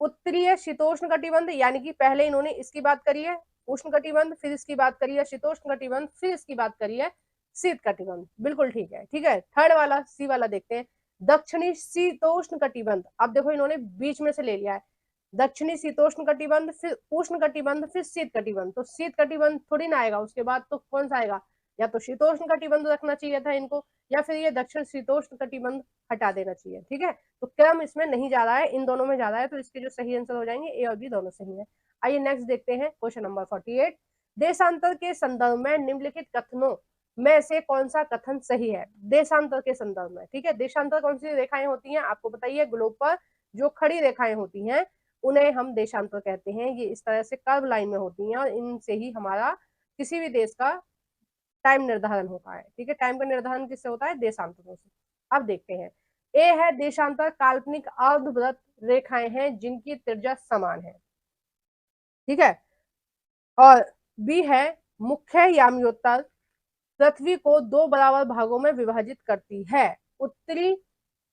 उत्तरीय शीतोष्ण कटिबंध, यानी कि पहले इन्होंने इसकी बात करी है उष्ण कटिबंध, फिर इसकी बात करी है शीतोष्ण कटिबंध, फिर इसकी बात करी है शीत कटिबंध। बिल्कुल ठीक है। ठीक है, थर्ड वाला सी वाला देखते हैं, दक्षिणी शीतोष्ण कटिबंध। अब देखो इन्होंने बीच में से ले लिया है, दक्षिणी शीतोष्ण कटिबंध, फिर उष्ण कटिबंध, फिर शीत कटिबंध। तो शीत कटिबंध थोड़ी ना आएगा, उसके बाद तो कौन सा आएगा? या तो शीतोष्ण कटिबंध रखना चाहिए था इनको, या फिर ये दक्षिण शीतोष्ण कटिबंध हटा देना चाहिए। ठीक है, तो क्रम इसमें नहीं जा रहा है, इन दोनों में जा रहा है, तो इसके जो सही आंसर हो जाएंगे ए और बी दोनों सही है। आइए नेक्स्ट देखते हैं क्वेश्चन नंबर 48, देशांतर के संदर्भ में निम्नलिखित कथनों में से कौन सा कथन सही है? देशांतर के संदर्भ में। ठीक है, देशांतर कौन सी रेखाएं होती हैं? आपको बताइए, ग्लोब पर जो खड़ी रेखाएं होती हैं उन्हें हम देशांतर कहते हैं। ये इस तरह से कर्व लाइन में होती हैं और इनसे ही हमारा किसी भी देश का टाइम निर्धारण होता है। ठीक है, टाइम का निर्धारण किससे होता है? देशांतरों से। अब देखते हैं, ए है देशांतर काल्पनिक अर्धवृत्त रेखाएं हैं जिनकी त्रिज्या समान है। ठीक है, और बी है मुख्य याम्योत्तर पृथ्वी को दो बराबर भागों में विभाजित करती है, उत्तरी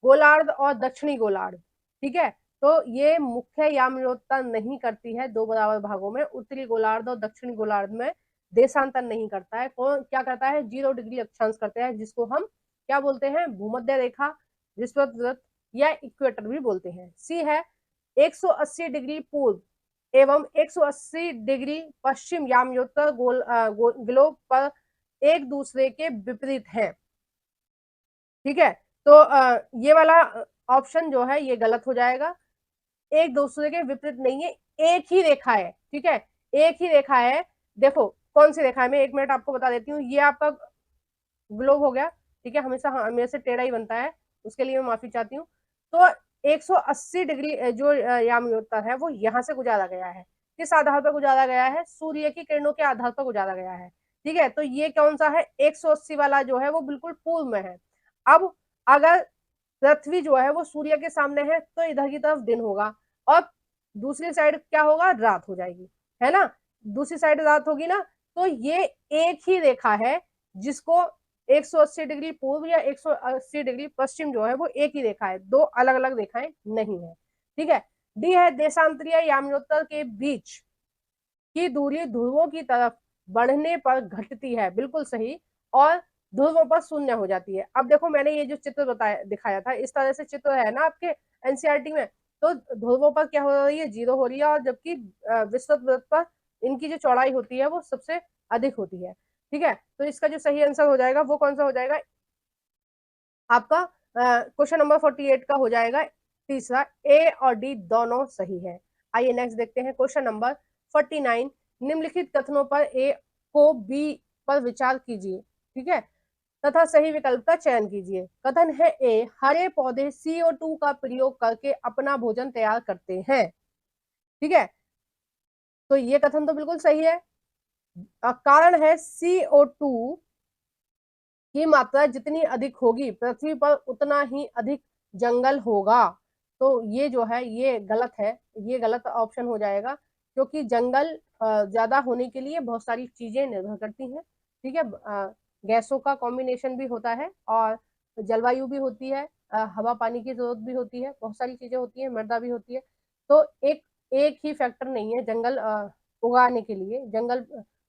गोलार्ध और दक्षिणी गोलार्ध। ठीक है, तो ये मुख्य यामयोत्ता नहीं करती है दो बराबर भागों में, उत्तरी गोलार्ध और दक्षिणी गोलार्ध में देशांतर नहीं करता है। कौन क्या करता है, 0 डिग्री अक्षांश करते हैं, जिसको हम क्या बोलते हैं, भूमध्य रेखा, विषुवत वृत्त या इक्वेटर भी बोलते हैं। सी है 180 डिग्री पूर्व एवं 180 डिग्री पश्चिम यामयोत्तर ग्लोब पर एक दूसरे के विपरीत है। ठीक है, तो ये वाला ऑप्शन जो है ये गलत हो जाएगा। एक दूसरे के विपरीत नहीं है, एक ही रेखा है। ठीक है, एक ही रेखा है। देखो कौन सी रेखा है, मैं 1 मिनट आपको बता देती हूँ। ये आपका ग्लोब हो गया। ठीक है, हमेशा मेरे से टेढ़ा ही बनता है, उसके लिए मैं माफी चाहती हूँ। तो 180 डिग्री जो यामयोत्तर है वो यहाँ से गुजारा गया है। किस आधार पर गुजारा गया है, सूर्य की किरणों के आधार पर गुजारा गया है। ठीक है, तो ये कौन सा है, 180 वाला जो है वो बिल्कुल पूर्व में है। अब अगर पृथ्वी जो है वो सूर्य के सामने है तो इधर की तरफ दिन होगा और दूसरी साइड क्या होगा, रात हो जाएगी, है ना। दूसरी साइड रात होगी ना, तो ये एक ही रेखा है जिसको 180 डिग्री पूर्व या 180 डिग्री पश्चिम जो है वो एक ही रेखा है, दो अलग अलग रेखाएं नहीं है। ठीक है, डी है देशांतरीय यामयोत्तर के बीच की दूरी ध्रुवों की तरफ बढ़ने पर घटती है, बिल्कुल सही, और ध्रुवों पर शून्य हो जाती है। अब देखो मैंने ये जो चित्र बताया दिखाया था, इस तरह से चित्र है ना आपके एनसीईआरटी में, तो ध्रुवों पर क्या हो रही है, 0 हो रही है, और जबकि विषुवत वृत्त पर इनकी जो चौड़ाई होती है वो सबसे अधिक होती है। ठीक है, तो इसका जो सही आंसर हो जाएगा वो कौन सा हो जाएगा, आपका क्वेश्चन नंबर 48 का हो जाएगा तीसरा, ए और डी दोनों सही है। आइए नेक्स्ट देखते हैं क्वेश्चन नंबर 49। निम्नलिखित कथनों पर ए को बी पर विचार कीजिए। ठीक है, तथा सही विकल्प का चयन कीजिए। कथन है ए, हरे पौधे CO2 का प्रयोग करके अपना भोजन तैयार करते हैं। ठीक है, तो ये कथन तो बिल्कुल सही है। कारण है CO2 की मात्रा जितनी अधिक होगी पृथ्वी पर उतना ही अधिक जंगल होगा। तो ये जो है ये गलत है, ये गलत ऑप्शन हो जाएगा, क्योंकि जंगल ज्यादा होने के लिए बहुत सारी चीजें निर्भर करती हैं। ठीक है, गैसों का कॉम्बिनेशन भी होता है और जलवायु भी होती है, हवा पानी की जरूरत भी होती है, बहुत सारी चीजें होती है, मृदा भी होती है। तो एक एक ही फैक्टर नहीं है, जंगल उगाने के लिए, जंगल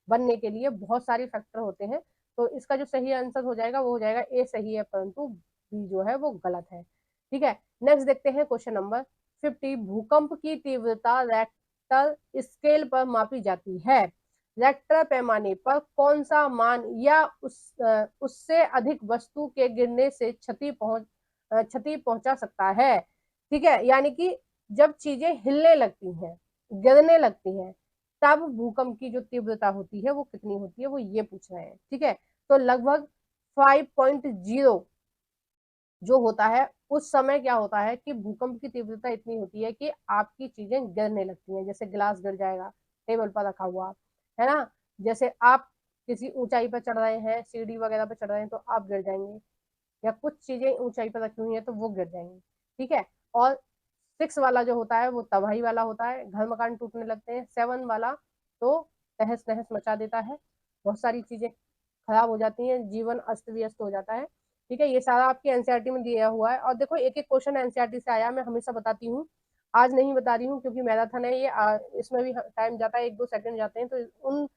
बनने के लिए बहुत सारे फैक्टर होते हैं। तो इसका जो सही आंसर हो जाएगा वो हो जाएगा ए सही है, परंतु बी जो है वो गलत है। ठीक है, नेक्स्ट देखते हैं क्वेश्चन नंबर 50। भूकंप की तीव्रता रेक्टर स्केल पर मापी जाती है। रेक्टर पैमाने पर कौन सा मान या उससे अधिक वस्तु के गिरने से क्षति पहुंचा सकता है। ठीक है, यानी कि जब चीजें हिलने लगती हैं, गिरने लगती हैं, तब भूकंप की जो तीव्रता होती है वो कितनी होती है, वो ये पूछ रहे हैं। ठीक है, तो लगभग 5.0 जो होता है, उस समय क्या होता है कि भूकंप की तीव्रता इतनी होती है कि आपकी चीजें गिरने लगती हैं, जैसे गिलास गिर जाएगा टेबल पर रखा हुआ, है ना। जैसे आप किसी ऊंचाई पर चढ़ रहे हैं, सीढ़ी वगैरह पर चढ़ रहे हैं, तो आप गिर जाएंगे, या कुछ चीजें ऊंचाई पर रखी हुई है तो वो गिर जाएंगी। ठीक है, और 6 वाला जो होता है वो तबाही वाला होता है, घर मकान टूटने लगते हैं। 7 वाला तो तहस नहस मचा देता है, बहुत सारी चीजें खराब हो जाती हैं, जीवन अस्त व्यस्त हो जाता है। ठीक है, ये सारा आपके एनसीईआरटी में दिया हुआ है। और देखो एक एक क्वेश्चन एनसीईआरटी से आया, मैं हमेशा बताती हूँ, आज नहीं बता रही हूँ क्योंकि मैराथन है ये, इसमें भी टाइम जाता है, 1-2 सेकंड जाते हैं, तो उन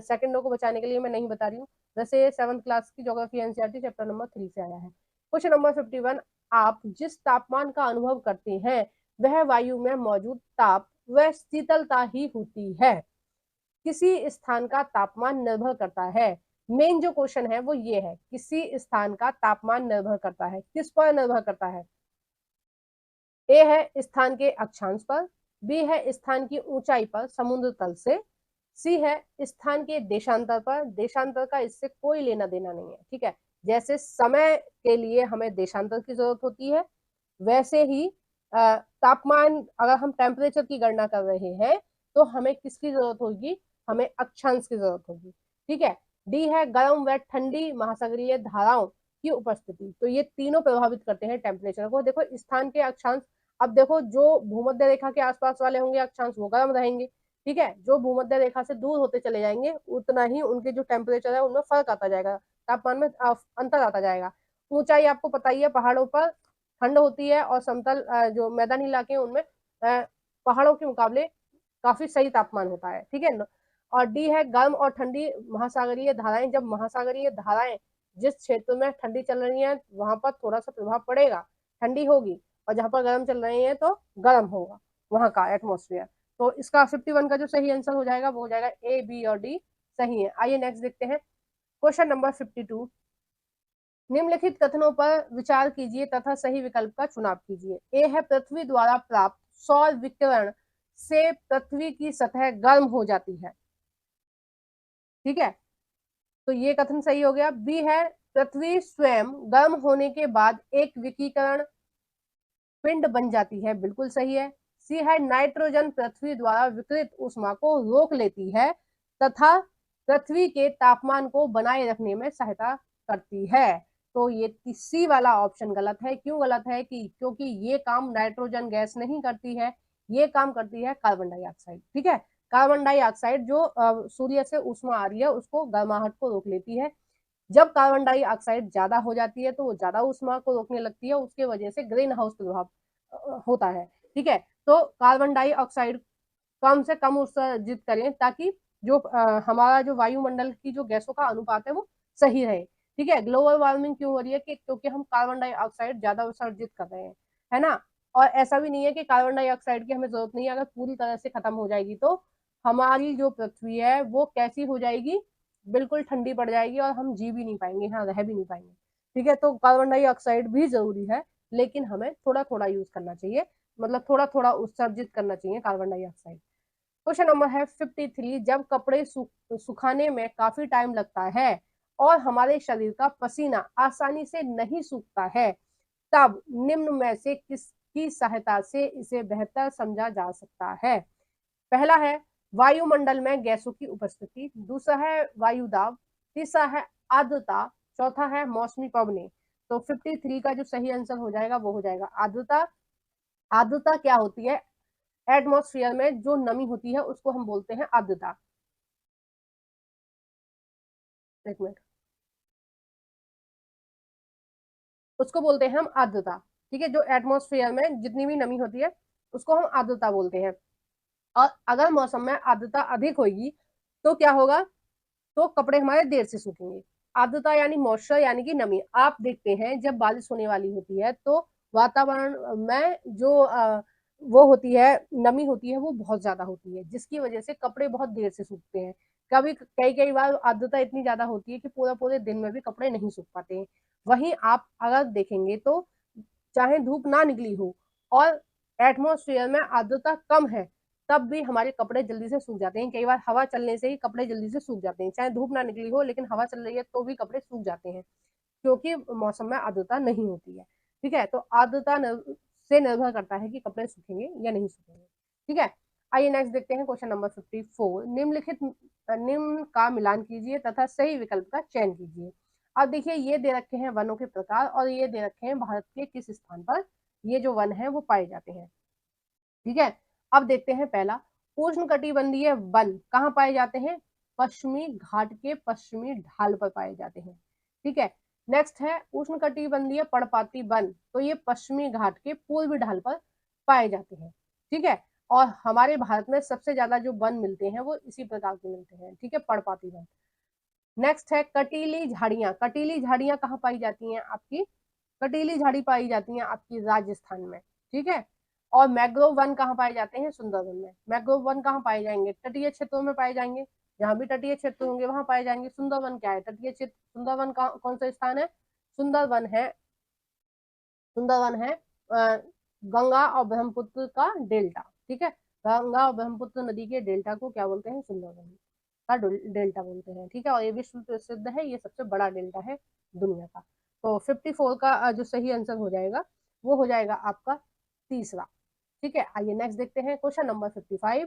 सेकंडों को बचाने के लिए मैं नहीं बता रही हूँ। वैसे 7th क्लास की ज्योग्राफी एनसीईआरटी चैप्टर नंबर 3 से आया है। Question number 51। आप जिस तापमान का अनुभव करते हैं वह वायु में मौजूद ताप व शीतलता ही होती है। किसी स्थान का तापमान निर्भर करता है। मेन जो क्वेश्चन है वो ये है, किसी स्थान का तापमान निर्भर करता है, किस पर निर्भर करता है। ए है स्थान के अक्षांश पर, बी है स्थान की ऊंचाई पर समुद्र तल से, सी है स्थान के देशांतर पर, देशांतर का इससे कोई लेना देना नहीं है। ठीक है, जैसे समय के लिए हमें देशांतर की जरूरत होती है, वैसे ही तापमान, अगर हम टेम्परेचर की गणना कर रहे हैं तो हमें किसकी जरूरत होगी, हमें अक्षांश की जरूरत होगी। ठीक है, डी है गर्म व ठंडी महासागरीय धाराओं की उपस्थिति, तो ये तीनों प्रभावित करते हैं टेम्परेचर को। देखो स्थान के अक्षांश, अब देखो जो भूमध्य रेखा के आसपास वाले होंगे अक्षांश वो गर्म रहेंगे। ठीक है, जो भूमध्य रेखा से दूर होते चले जाएंगे उतना ही उनके जो टेम्परेचर है उनमें फर्क आता जाएगा, तापमान में अंतर आता जाएगा। ऊंचाई आपको पता ही है, पहाड़ों पर ठंड होती है और समतल जो मैदानी इलाके हैं उनमें पहाड़ों के मुकाबले काफी सही तापमान होता है, ठीक है। और डी है गर्म और ठंडी महासागरीय धाराएं। जब महासागरीय धाराएं जिस क्षेत्र में ठंडी चल रही है वहां पर थोड़ा सा प्रभाव पड़ेगा, ठंडी होगी, और जहां पर गर्म चल रही है तो गर्म होगा वहां का एटमोस्फियर। तो इसका 51 का जो सही आंसर हो जाएगा वो हो जाएगा ए, बी और डी सही है। आइए नेक्स्ट देखते हैं क्वेश्चन नंबर 52। निम्नलिखित कथनों पर विचार कीजिए तथा सही विकल्प का चुनाव कीजिए। ए है पृथ्वी द्वारा प्राप्त सौर विकिरण से पृथ्वी की सतह गर्म हो जाती है, ठीक है, तो ये कथन सही हो गया। बी है पृथ्वी स्वयं गर्म होने के बाद एक विकिरण पिंड बन जाती है, बिल्कुल सही है। सी है नाइट्रोजन पृथ्वी द्वारा विकिरित ऊष्मा को रोक लेती है तथा पृथ्वी के तापमान को बनाए रखने में सहायता करती है। तो ये सी वाला ऑप्शन गलत है। क्यों गलत है? क्योंकि ये काम नाइट्रोजन गैस नहीं करती है, ये काम करती है कार्बन डाइऑक्साइड, ठीक है। कार्बन डाइऑक्साइड जो सूर्य से ऊष्मा आ रही है उसको गर्माहट को रोक लेती है। जब कार्बन डाइऑक्साइड ज्यादा हो जाती है तो वो ज्यादा ऊष्मा को रोकने लगती है, उसके वजह से ग्रीन हाउस प्रभाव होता है, ठीक है। तो कार्बन डाइऑक्साइड कम से कम उत्सर्जित करें ताकि जो हमारा जो वायुमंडल की जो गैसों का अनुपात है वो सही रहे, ठीक है। ग्लोबल वार्मिंग क्यों हो रही है? क्योंकि हम कार्बन डाइऑक्साइड ज्यादा उत्सर्जित कर रहे हैं, है ना। और ऐसा भी नहीं है कि कार्बन डाइऑक्साइड की हमें जरूरत नहीं है, अगर पूरी तरह से खत्म हो जाएगी तो हमारी जो पृथ्वी है वो कैसी हो जाएगी? बिल्कुल ठंडी पड़ जाएगी और हम जी भी नहीं पाएंगे, हाँ रह भी नहीं पाएंगे, ठीक है। तो कार्बन डाइऑक्साइड भी जरूरी है, लेकिन हमें थोड़ा थोड़ा यूज करना चाहिए, मतलब थोड़ा थोड़ा उत्सर्जित करना चाहिए कार्बन डाइऑक्साइड। क्वेश्चन नंबर है 53। जब कपड़े सुखाने में काफी टाइम लगता है और हमारे शरीर का पसीना आसानी से नहीं सूखता है, तब निम्न में से किसकी सहायता से इसे बेहतर समझा जा सकता है? पहला है वायुमंडल में गैसों की उपस्थिति, दूसरा है वायु दाब, तीसरा है आर्द्रता, चौथा है मौसमी पवनें। तो 53 का जो सही आंसर हो जाएगा वो हो जाएगा आर्द्रता। आर्द्रता क्या होती है? एटमॉस्फेयर में जो नमी होती है उसको हम बोलते हैं आर्द्रता। एक मिनट, उसको बोलते हैं हम आर्द्रता, ठीक है। जो एटमॉस्फेयर में जितनी भी नमी होती है उसको हम आर्द्रता बोलते हैं। और अगर मौसम में आर्द्रता अधिक होगी तो क्या होगा? तो कपड़े हमारे देर से सूखेंगे। आर्द्रता यानी मॉइस्चर यानी कि नमी। आप देखते हैं जब बारिश होने वाली होती है तो वातावरण में जो वो होती है, नमी होती है वो बहुत ज्यादा होती है, जिसकी वजह से कपड़े बहुत देर से सूखते हैं। कभी कई कई बार आर्द्रता इतनी ज्यादा होती है कि पूरा पूरे दिन में भी कपड़े नहीं सूख पाते हैं। वहीं आप अगर देखेंगे तो चाहे धूप ना निकली हो और एटमोस्फेयर में आर्द्रता कम है तब भी हमारे कपड़े जल्दी से सूख जाते हैं। कई बार हवा चलने से ही कपड़े जल्दी से सूख जाते हैं, चाहे धूप ना निकली हो लेकिन हवा चल रही है तो भी कपड़े सूख जाते हैं, क्योंकि मौसम में आर्द्रता नहीं होती है, ठीक है। तो आर्द्रता से निर्भर करता है कि कपड़े सूखेंगे या नहीं सूखेंगे, ठीक है। आइए नेक्स्ट देखते हैं क्वेश्चन नंबर 54। निम्न का मिलान कीजिए तथा सही विकल्प का चयन कीजिए। अब देखिए ये दे रखे हैं वनों के प्रकार और ये दे रखे हैं भारत के किस स्थान पर ये जो वन है वो पाए जाते हैं, ठीक है। अब देखते हैं पहला, उष्णकटिबंधीय वन कहाँ पाए जाते हैं? पश्चिमी घाट के पश्चिमी ढाल पर पाए जाते हैं, ठीक है। नेक्स्ट है उष्णकटिबंधीय पर्णपाती वन, तो ये पश्चिमी घाट के पूर्वी ढाल पर पाए जाते हैं, ठीक है। और हमारे भारत में सबसे ज्यादा जो वन मिलते हैं वो इसी प्रकार के मिलते हैं, ठीक है, पर्णपाती वन। नेक्स्ट है कटीली झाड़ियां। कटीली झाड़ियां कहाँ पाई जाती हैं आपकी? कटीली झाड़ी पाई जाती हैं आपकी राजस्थान में, ठीक है। और मैंग्रोव वन कहाँ पाए जाते हैं? सुंदरवन में। मैंग्रोव वन कहाँ पाए जाएंगे? तटीय क्षेत्रों में पाए जाएंगे, जहां भी तटीय क्षेत्र होंगे वहां पाए जाएंगे। सुंदरवन क्या है? तटीय क्षेत्र। सुंदरवन का कौन सा स्थान है? सुंदरवन है, सुंदरवन है गंगा और ब्रह्मपुत्र का डेल्टा, ठीक है। गंगा और ब्रह्मपुत्र नदी के डेल्टा को क्या बोलते हैं? सुंदरवन का डेल्टा बोलते हैं, ठीक है। और ये विश्व प्रसिद्ध है, ये सबसे बड़ा डेल्टा है दुनिया का। तो 54 का जो सही आंसर हो जाएगा वो हो जाएगा आपका तीसरा, ठीक है। आइए नेक्स्ट देखते हैं क्वेश्चन नंबर 55।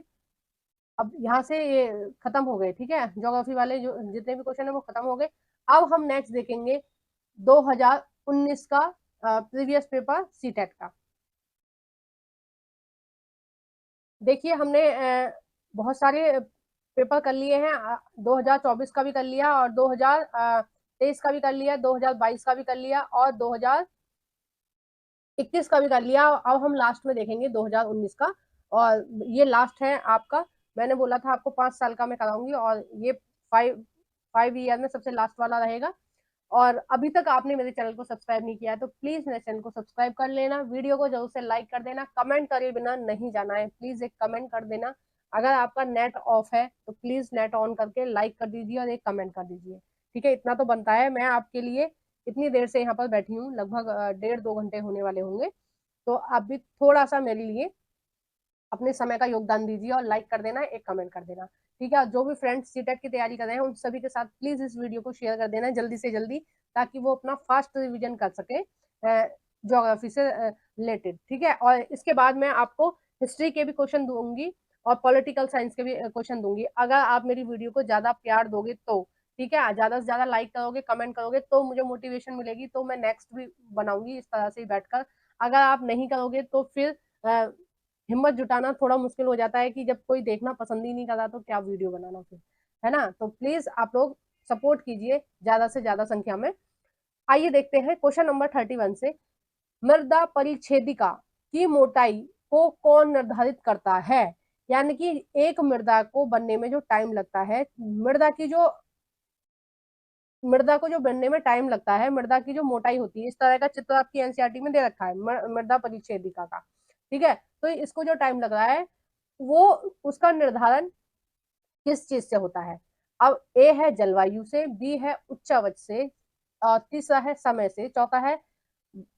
अब यहाँ से ये खत्म हो गए, ठीक है, ज्योग्राफी वाले जो जितने भी क्वेश्चन है वो खत्म हो गए। अब हम नेक्स्ट देखेंगे 2019 का प्रीवियस पेपर सीटेट का। देखिए हमने बहुत सारे पेपर कर लिए हैं, 2024 का भी कर लिया और 2023 का भी कर लिया, 2022 का भी कर लिया और 21 का भी कर लिया, अब हम लास्ट में देखेंगे 2019 का, और ये लास्ट है आपका। मैंने बोला था आपको 5 साल का मैं कराऊंगी, और ये 5 ईयर में सबसे लास्ट वाला रहेगा। और अभी तक आपने मेरे चैनल को सब्सक्राइब नहीं किया है तो प्लीज मेरे चैनल को सब्सक्राइब कर लेना, वीडियो को जरूर से लाइक कर देना, कमेंट करे बिना नहीं जाना है, प्लीज एक कमेंट कर देना। अगर आपका नेट ऑफ है तो प्लीज नेट ऑन करके लाइक कर दीजिए और एक कमेंट कर दीजिए। ठीक है, इतना तो बनता है। मैं आपके लिए इतनी देर से यहाँ पर बैठी हूँ, लगभग 1.5-2 घंटे होने वाले होंगे, तो आप भी थोड़ा सा मेरे लिए अपने समय का योगदान दीजिए और लाइक कर देना, एक कमेंट कर देना। ठीक है, जो भी फ्रेंड्स सीटेट की तैयारी कर रहे हैं उन सभी के साथ प्लीज इस वीडियो को शेयर कर देना जल्दी से जल्दी, ताकि वो अपना फास्ट रिवीजन कर सके ज्योग्राफी से रिलेटेड। ठीक है, और इसके बाद मैं आपको हिस्ट्री के भी क्वेश्चन दूंगी और पॉलिटिकल साइंस के भी क्वेश्चन दूंगी, अगर आप मेरी वीडियो को ज्यादा प्यार दोगे तो। ठीक है, ज्यादा से ज्यादा लाइक करोगे, कमेंट करोगे तो मुझे मोटिवेशन मिलेगी, तो मैं नेक्स्ट भी बनाऊंगी इस तरह से ही बैठकर। अगर आप नहीं करोगे तो फिर हिम्मत जुटाना थोड़ा मुश्किल हो जाता है कि जब कोई देखना पसंद ही नहीं कर रहा तो क्या वीडियो बनाना फिर, है ना। तो प्लीज आप लोग सपोर्ट कीजिए ज्यादा से ज्यादा संख्या में। आइए देखते हैं क्वेश्चन नंबर 31 से। मृदा परिच्छेदिका की मोटाई को कौन निर्धारित करता है? यानी कि एक मृदा को बनने में जो टाइम लगता है, मृदा को जो बनने में टाइम लगता है, मृदा की जो मोटाई होती है, इस तरह का चित्र आपकी एनसीईआरटी में दे रखा है मृदा परिच्छेदिका का। ठीक है, तो इसको जो टाइम लग रहा है वो उसका निर्धारण किस चीज से होता है? अब ए है जलवायु से, बी है उच्चावच से, तीसरा है समय से, चौथा है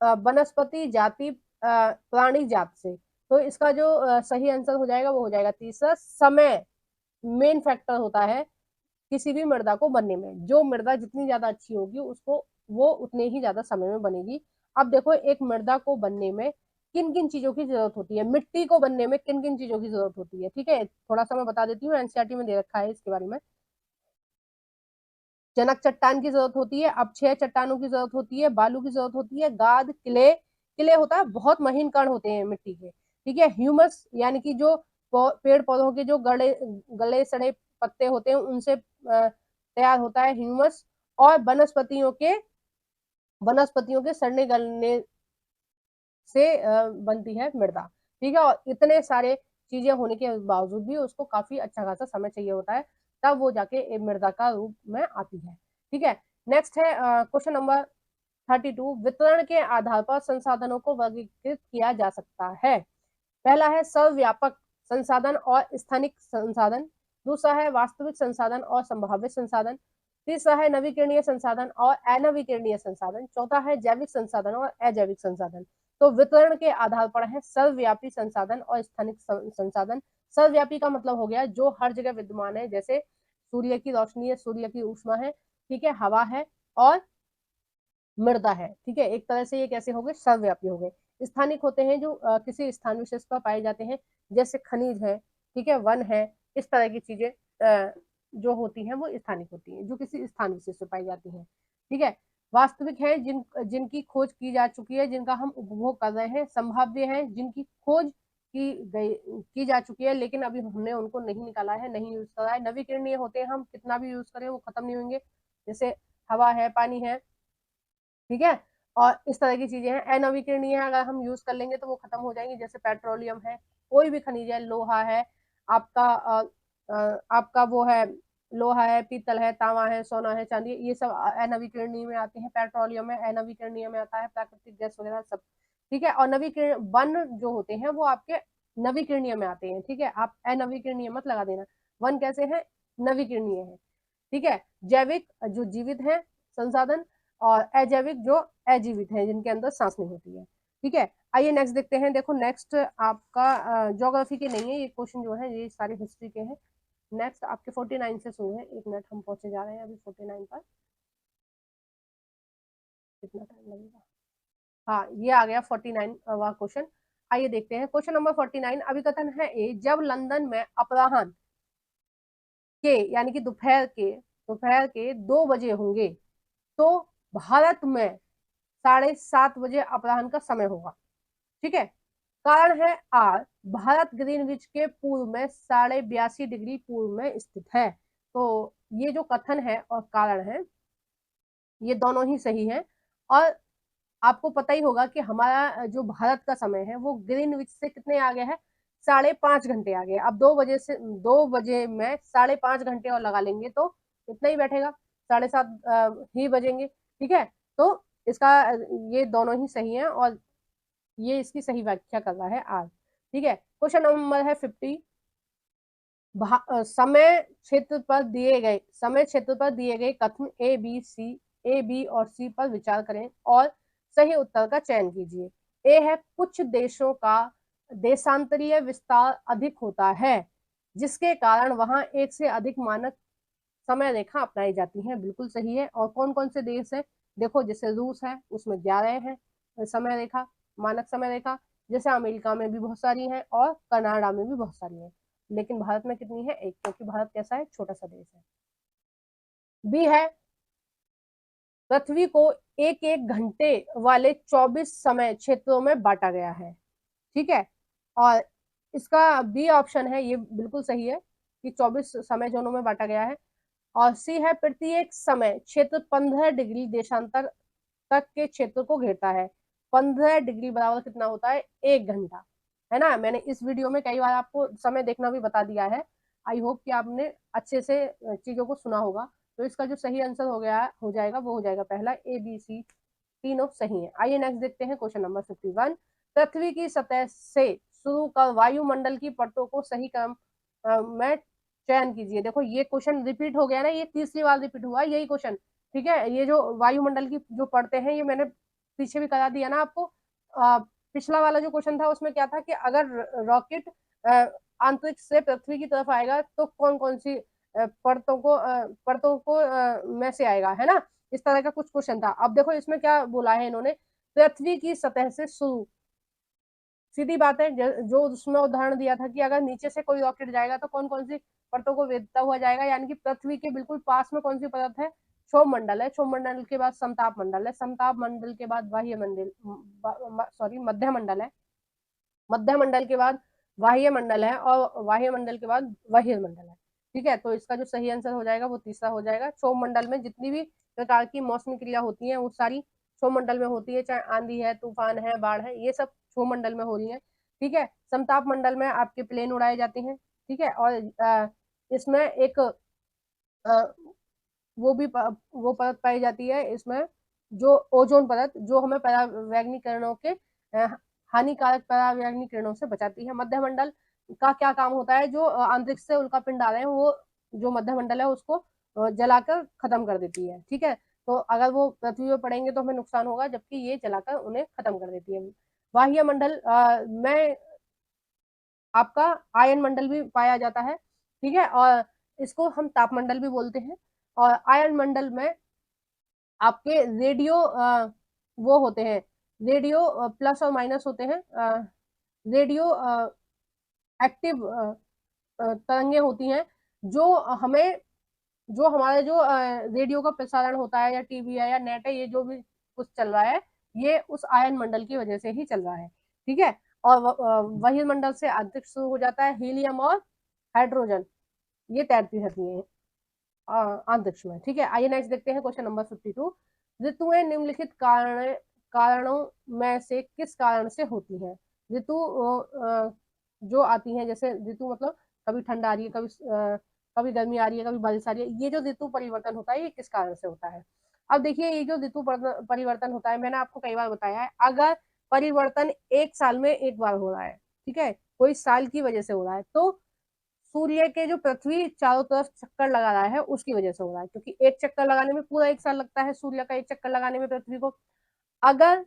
वनस्पति जाति प्राणी जात से। तो इसका जो सही आंसर हो जाएगा वो हो जाएगा तीसरा, समय मेन फैक्टर होता है किसी भी मृदा को बनने में। जो मृदा जितनी ज्यादा अच्छी होगी उसको वो उतने ही ज्यादा समय में बनेगी। अब देखो, एक मृदा को बनने में किन किन चीजों की जरूरत होती है, मिट्टी को बनने में किन किन चीजों की जरूरत होती है। ठीक है, थोड़ा सा मैं बता देती हूँ, एनसीईआरटी में दे रखा है इसके बारे में। जनक चट्टान की जरूरत होती है, अपक्षय चट्टानों की जरूरत होती है, बालू की जरूरत होती है, गाद, क्ले, क्ले होता है बहुत महीन कण होते हैं मिट्टी के। ठीक है, ह्यूमस यानी कि जो पेड़ पौधों के जो गले गले सड़े पत्ते होते हैं उनसे तैयार होता है ह्यूमस। और वनस्पतियों के सड़ने गलने से बनती है मृदा। ठीक है, और इतने सारे चीजें होने के बावजूद भी उसको काफी अच्छा खासा समय चाहिए होता है, तब वो जाके एक मृदा का रूप में आती है। ठीक है, नेक्स्ट है क्वेश्चन नंबर 32। वितरण के आधार पर संसाधनों को वर्गीकृत किया जा सकता है। पहला है सर्वव्यापक संसाधन और स्थानिक संसाधन, दूसरा है वास्तविक संसाधन और संभावित संसाधन, तीसरा है नवीकरणीय संसाधन और अनवीकरणीय संसाधन, चौथा है जैविक संसाधन और अजैविक संसाधन। तो वितरण के आधार पर है सर्वव्यापी संसाधन और स्थानिक संसाधन। सर्वव्यापी का मतलब हो गया जो हर जगह विद्यमान है, जैसे सूर्य की रोशनी है, सूर्य की ऊष्मा है, ठीक है, हवा है और मृदा है। ठीक है, एक तरह से ये कैसे हो गए, सर्वव्यापी हो गए। स्थानिक होते हैं जो किसी स्थान विशेष पर पाए जाते हैं, जैसे खनिज है, ठीक है, वन है, इस तरह की चीजें जो होती हैं वो स्थानिक होती हैं, जो किसी स्थान विशेष पर पाई जाती हैं। ठीक है, वास्तविक है जिनकी खोज की जा चुकी है, जिनका हम उपभोग कर रहे हैं। संभाव्य है जिनकी खोज की जा चुकी है लेकिन अभी हमने उनको नहीं निकाला है, नहीं यूज करा है। नवीकरणीय होते हैं, हम कितना भी यूज करें वो खत्म नहीं होंगे, जैसे हवा है, पानी है, ठीक है, और इस तरह की चीजें हैं। अनवीकरणीय है, अगर हम यूज कर लेंगे तो वो खत्म हो जाएंगी, जैसे पेट्रोलियम है, कोई भी खनिज है, लोहा है आपका, आपका वो है, लोहा है, पीतल है, तांबा है, सोना है, चांदी है, ये सब अनवीकरणीय में आते हैं। पेट्रोलियम है, अनवीकरणीय में आता है, प्राकृतिक गैस वगैरह सब। ठीक है, और नवीकरण वन जो होते हैं वो आपके नवीकरणीय में आते हैं। ठीक है, आप अनवीकरणीय मत लगा देना, वन कैसे है, नवीकरणीय है। ठीक है, जैविक जो जीवित है संसाधन, और अजैविक जो अजीवित है, जिनके अंदर सांस नहीं होती है। ठीक है, आइए नेक्स्ट देखते हैं। देखो नेक्स्ट आपका ज्योग्राफी के नहीं है ये क्वेश्चन, जो है ये सारे हिस्ट्री के हैं। नेक्स्ट आपके 49 से शुरू है, एक मिनट, हम पहुंचे जा रहे हैं अभी 49 पर, कितना टाइम लगेगा। हाँ, ये आ गया 49 वाला क्वेश्चन। आइए देखते हैं क्वेश्चन नंबर 49। अभिकथन है ए, जब लंदन में अपराह्न के यानी कि दोपहर के 2 बजे होंगे तो भारत में 7:30 बजे अपराह्न का समय होगा। ठीक है, कारण है आर, भारत ग्रीनविच के पूर्व में 82.5 डिग्री पूर्व में स्थित है। तो ये जो कथन है और कारण है ये दोनों ही सही है। और आपको पता ही होगा कि हमारा जो भारत का समय है वो ग्रीनविच से कितने आगे है, 5.5 घंटे आगे। अब 2 बजे से 2 बजे में 5.5 घंटे और लगा लेंगे तो इतना ही बैठेगा, 7:30 ही बजेंगे। ठीक है, तो इसका ये दोनों ही सही है और ये इसकी सही व्याख्या कर रहा है आर। ठीक है, क्वेश्चन नंबर है 50। समय क्षेत्र पर दिए गए कथन ए बी और सी पर विचार करें और सही उत्तर का चयन कीजिए। ए है, कुछ देशों का देशांतरीय विस्तार अधिक होता है जिसके कारण वहां एक से अधिक मानक समय रेखा अपनाई जाती है। बिल्कुल सही है। और कौन कौन से देश है, देखो जैसे रूस है उसमें 11 है समय रेखा, मानक समय रेखा। जैसे अमेरिका में भी बहुत सारी है और कनाडा में भी बहुत सारी है, लेकिन भारत में कितनी है, एक, क्योंकि भारत कैसा है, छोटा सा देश है। बी है, पृथ्वी को एक एक घंटे वाले 24 समय क्षेत्रों में बांटा गया है। ठीक है, और इसका बी ऑप्शन है ये बिल्कुल सही है कि 24 समय जोनों में बांटा गया है। और सी है, प्रत्येक समय क्षेत्र 15 डिग्री देशांतर तक के क्षेत्र को घेरता है। 15 डिग्री बराबर कितना होता है, 1 घंटा, है ना। मैंने इस वीडियो में कई बार आपको समय देखना भी बता दिया है। आई होप कि आपने अच्छे से चीजों को सुना होगा। तो इसका जो सही आंसर हो जाएगा वो हो जाएगा पहला, ए बी सी तीनों सही है। आइए नेक्स्ट देखते हैं क्वेश्चन नंबर 51। पृथ्वी की सतह से शुरू कर वायुमंडल की परतों को सही क्रम में चयन कीजिए। देखो ये क्वेश्चन रिपीट हो गया ना, ये तीसरी बार रिपीट हुआ यही क्वेश्चन। ठीक है, ये जो वायुमंडल की जो परतें हैं ये मैंने पीछे भी करा दिया ना आपको। पिछला वाला जो क्वेश्चन था उसमें क्या था कि अगर रॉकेट अंतरिक्ष से पृथ्वी की तरफ आएगा तो कौन कौन सी परतों को में से आएगा, है ना। इस तरह का कुछ क्वेश्चन था। अब देखो इसमें क्या बोला है इन्होंने, पृथ्वी की सतह से शुरू। सीधी बात है, जो उसमें उदाहरण दिया था कि अगर नीचे से कोई रॉकेट जाएगा तो कौन कौन सी परतों को भेदता हुआ जाएगा, यानी कि पृथ्वी के बिल्कुल पास में कौन सी परत है, क्षोभ मंडल है। क्षोभ मंडल के बाद समताप मंडल है, समताप मंडल के बाद बाह्य मंडल, सॉरी मध्य मंडल है, मध्य मंडल के बाद बाह्य मंडल है और बाह्य मंडल के बाद बहिर्मंडल है। ठीक है, तो इसका जो सही आंसर हो जाएगा वो तीसरा हो जाएगा। क्षोभ मंडल में जितनी भी प्रकार की मौसमी क्रिया होती है वो सारी क्षोभ मंडल में होती है, चाहे आंधी है, तूफान है, बाढ़ है, ये सब क्षोभ मंडल में हो रही है। ठीक है, समताप मंडल में आपके प्लेन उड़ाए जाते हैं। ठीक है, और इसमें एक वो भी वो परत पाई जाती है इसमें, जो ओजोन परत, जो हमें परावैंगनिक किरणों के हानिकारक परावैंगनिक किरणों से बचाती है। मध्य मंडल का क्या काम होता है, जो अंतरिक्ष से उल्का पिंड आ रहे हैं वो जो मध्य मंडल है उसको जलाकर खत्म कर देती है। ठीक है, तो अगर वो पृथ्वी पर पड़ेंगे तो हमें नुकसान होगा, जबकि ये जलाकर उन्हें खत्म कर देती है। बाह्य मंडल में आपका आयन मंडल भी पाया जाता है। ठीक है, और इसको हम तापमंडल भी बोलते हैं। और आयन मंडल में आपके रेडियो वो होते हैं, रेडियो प्लस और माइनस होते हैं, रेडियो एक्टिव तरंगे होती हैं, जो हमें जो हमारा जो रेडियो का प्रसारण होता है या टीवी है या नेट है, ये जो भी कुछ चल रहा है ये उस आयन मंडल की वजह से ही चल रहा है। ठीक है, और वही मंडल से अंतरिक्ष शुरू हो जाता है, हीलियम और हाइड्रोजन ये तैरती रहती है अंतरिक्ष में। ठीक है, आइए नेक्स्ट देखते हैं क्वेश्चन नंबर 52। ऋतुएं निम्नलिखित कारणों में से किस कारण से होती हैं। ऋतु जो आती हैं, जैसे ऋतु मतलब कभी ठंड आ रही है, कभी गर्मी आ रही है, कभी बारिश आ रही है, ये जो ऋतु परिवर्तन होता है ये किस कारण से होता है। अब देखिए ये जो ऋतु परिवर्तन होता है, मैंने आपको कई बार बताया है, अगर परिवर्तन एक साल में एक बार हो रहा है, ठीक है, कोई साल की वजह से हो रहा है, तो सूर्य के जो पृथ्वी चारों तरफ चक्कर लगा रहा है उसकी वजह से हो रहा है, क्योंकि एक चक्कर लगाने में पूरा एक साल लगता है, सूर्य का एक चक्कर लगाने में पृथ्वी को। अगर